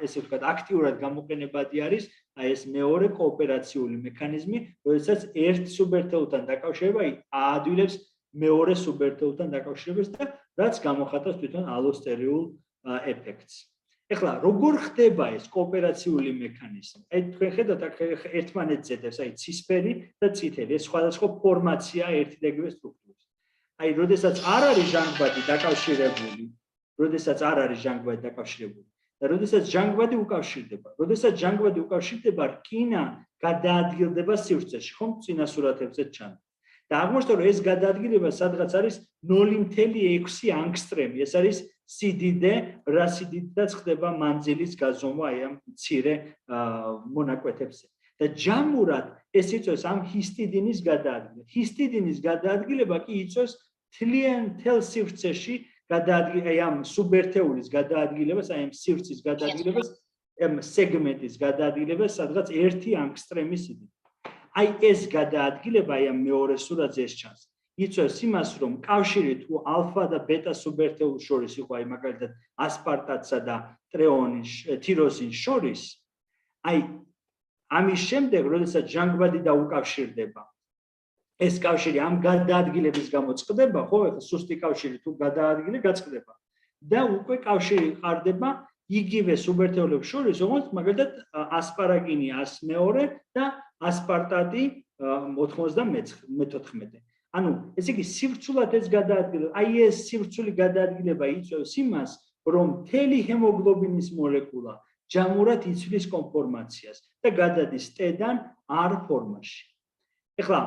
ესე ვთქვათ, აქტიურად გამოყენებადი არის აი ეს მეორე კოოპერაციული მექანიზმი, როდესაც ერთ სუბერთეულთან დაკავშირება აადვილებს მეორე სუბერთეულთან დაკავშირებას და რაც გამოხატავს თვითონ ალოსტერიულ ეფექტს. ეხლა, როგორ ხდება ეს კოოპერაციული მექანიზმი? აი თქვენ ხედავთ, აქ ერთმანეთს ზედებს, აი ცისფერი და წითელი, ეს სხვადასხვა ფორმაცია ერთი და იგივე სტრუქტურის. აი, როდესაც არ არის ჟანგბადი დაკავშირებული, და როდესაც ჟანგბადი უკავშირდება, რკინა გადაადგილდება სივრცეში, ხომ წინა სურათებზე ჩანს. და აღმოჩნდა, რომ ეს გადაადგილება სადღაც არის 0.6 ანგსტრემი. ეს არის სიდიდე, რა სიდიდედაც ხდება მანძილის გაზომვა აი ამ მცირე მონაკვეთებზე. და ჯამურად ეს იწვევს ამ ჰისტიდინის გადაადგილებას. ჰისტიდინის გადაადგილება კი იწვევს მთელ სივრცეში აი ამ სუბერთეულის გადაადგილებას, აი ამ სივრცის გადაადგილებას, ამ სეგმენტის გადაადგილებას, სადღაც 1 ანგსტრემის სიდიდე. აი ეს გადაადგილება, აი ამ მეორე სურათზე ეს ჩანს. იწვევს იმას, რომ კავშირი თუ ალფა და ბეტა სუბერთეულს შორის იყო, აი მაგალითად ასპარტატსა და თიროზინს შორის, აი ამის შემდეგ, როდესაც ჟანგბადი დაუკავშირდება, ეს კავშირი ამ გადაადგილების გამო წყდება, ხო, ეხლა სუსტი კავშირი თუ გადაადგილე გაწყდება და უკვე კავშირი ყარდება იგივე სუბერთეულებს შორის, როგორც მაგალითად ასპარაგინი 102 და ასპარტატი 94. ანუ ესე იგი სივრცულად ეს გადაადგილება, აი ეს სივრცული გადაადგილება იწვევს იმას, რომ მთელი ჰემოგლობინის მოლეკულა ჯამურად იცვლის კონფორმაციას და გადადის T-დან R ფორმაში. ეხლა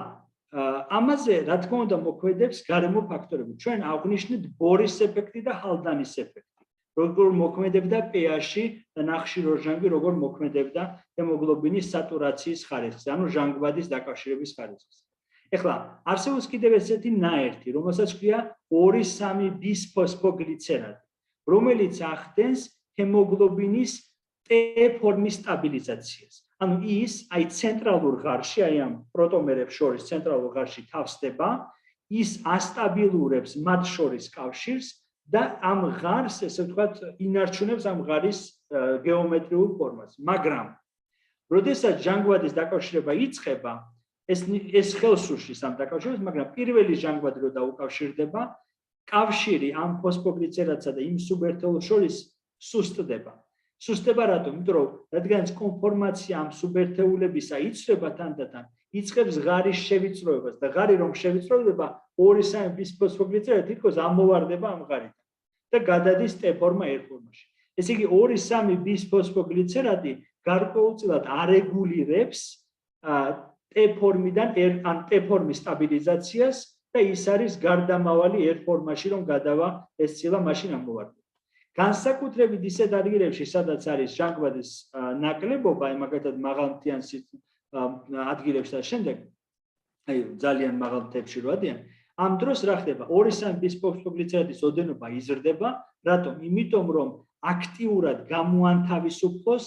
ამაზე რა თქმა უნდა მოქმედებს გარემო ფაქტორები. ჩვენ აღვნიშნეთ ბორის ეფექტი და ჰალდანის ეფექტი. როგორ მოქმედებდა pH-ი და ნახშირორჟანგი როგორ მოქმედებდა ჰემოგლობინის სატურაციის ხარისხზე, ანუ ჟანგბადის დაკავშირების ხარისხზე. ეხლა არსებობს კიდევ ესეთი ნაერთი, რომელსაც ქვია 2,3 ბისფოსფოგლიცერატი, რომელიც ახდენს ჰემოგლობინის T ფორმის სტაბილიზაციას. ანუ ის აი ცენტრალურ ღარში, აი ამ პროტომერებს შორის ცენტრალურ ღარში თავსდება, ის ასტაბილურებს მათ შორის კავშირს და ამ ღარს, ესე ვთქვათ, ინარჩუნებს ამ ღარის გეომეტრიულ ფორმას. მაგრამ როდესაც ჟანგბადის დაკავშირება იწყება, ეს ხელს უშლის ამ დაკავშირებას, მაგრამ პირველი ჟანგბადი რო დაუკავშირდება, კავშირი ამ ფოსფოგლიცერატსა და იმ სუბერთეულს შორის სუსტდება. სუსტდება რატომ? იმიტომ რომ რადგანაც კონფორმაცია ამ სუბერთეულებისა იცვლება თანდათან, იწყებს ღარის შევიწროებას და ღარი რომ შევიწროება 2,3 ბისფოსფოგლიცერატი თითქოს ამოვარდება ამ ღარიდან და გადადის T ფორმა R ფორმაში. ესე იგი 2,3 ბისფოსფოგლიცერატი გარკვეულწილად არეგულირებს T ფორმიდან ან T ფორმის სტაბილიზაციას და ის არის გარდამავალი R ფორმაში რომ გადავა ეს ცილა მაშინ ამოვარდება. განსაკუთრებით ისეთ ადგილებში, სადაც არის ჟანგბადის ნაკლებობა, აი მაგალითად მაღალმთიან ადგილებში და შემდეგ, აი ძალიან მაღალ მთებში რო ადიან, ამ დროს რა ხდება? 2,3 ბისფოსფოგლიცერატის ოდენობა იზრდება, რატომ? იმიტომ რომ აქტიურად გამოანთავისუფლოს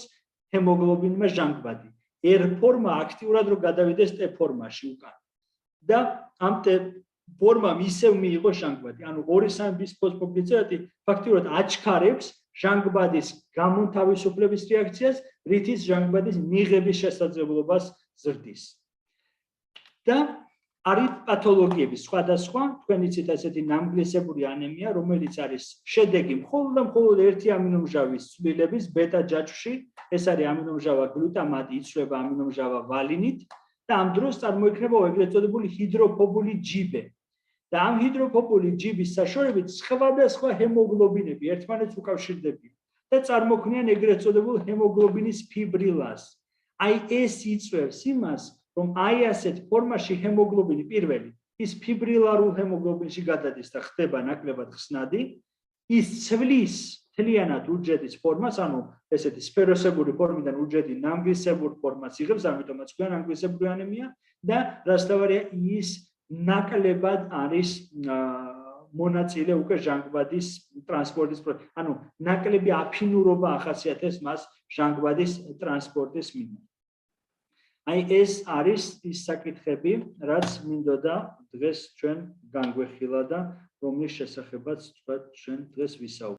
ჰემოგლობინმა ჟანგბადი. R ფორმა აქტიურად რო გადავიდეს T ფორმაში უკან. და ამ T ფორმამ ისევ მიიღო ჟანგბადი. ანუ 2,3 ბისფოსფოგლიცერატი ფაქტიურად აჩქარებს ჟანგბადის გამონთავისუფლების რეაქციას, რითიც ჟანგბადის მიღების შესაძლებლობას ზრდის. და არის პათოლოგიები სხვადასხვა, თქვენ იცით ასეთი ნამგლისებური ანემია, რომელიც არის შედეგი მხოლოდ და მხოლოდ ერთი ამინომჟავის ცვლილების ბეტა ჯაჭვში, ეს არის ამინომჟავა გლუტამატი, იცვლება ამინომჟავა ვალინით და ამ დროს წარმოიქმნება ეგრეთ წოდებული ჰიდროფობული ჯიბე. და ამ ჰიდროფობული ჯიბის საშუალებით სხვადასხვა ჰემოგლობინები ერთმანეთს უკავშირდებიან და წარმოქმნიან ეგრეთ წოდებულ ჰემოგლობინის ფიბრილას. აი ეს იწვევს იმას, რომ აი ასეთ ფორმაში ჰემოგლობინი პირველი ის ფიბრილარულ ჰემოგლობინში გადადის და ხდება ნაკლებად ხსნადი, ის ცვლის მთლიანად უჯრედის ფორმას, ანუ ესეთი სფეროსებური ფორმიდან უჯრედი ნამგლისებურ ფორმას იღებს, ამიტომაც ქვია ნამგლისებური ანემია და რაც თავარია ის ნაკლებად არის მონაწილე უკვე ჟანგბადის ტრანსპორტის პროცესში. ანუ ნაკლები აფინურობა ახასიათებს მას ჟანგბადის ტრანსპორტის მიმართ. აი ეს არის ის საკითხები, რაც მინდოდა დღეს ჩვენ განგვეხილა და რომლის შესახებაც თქვა ჩვენ დღეს ვისაუბრეთ.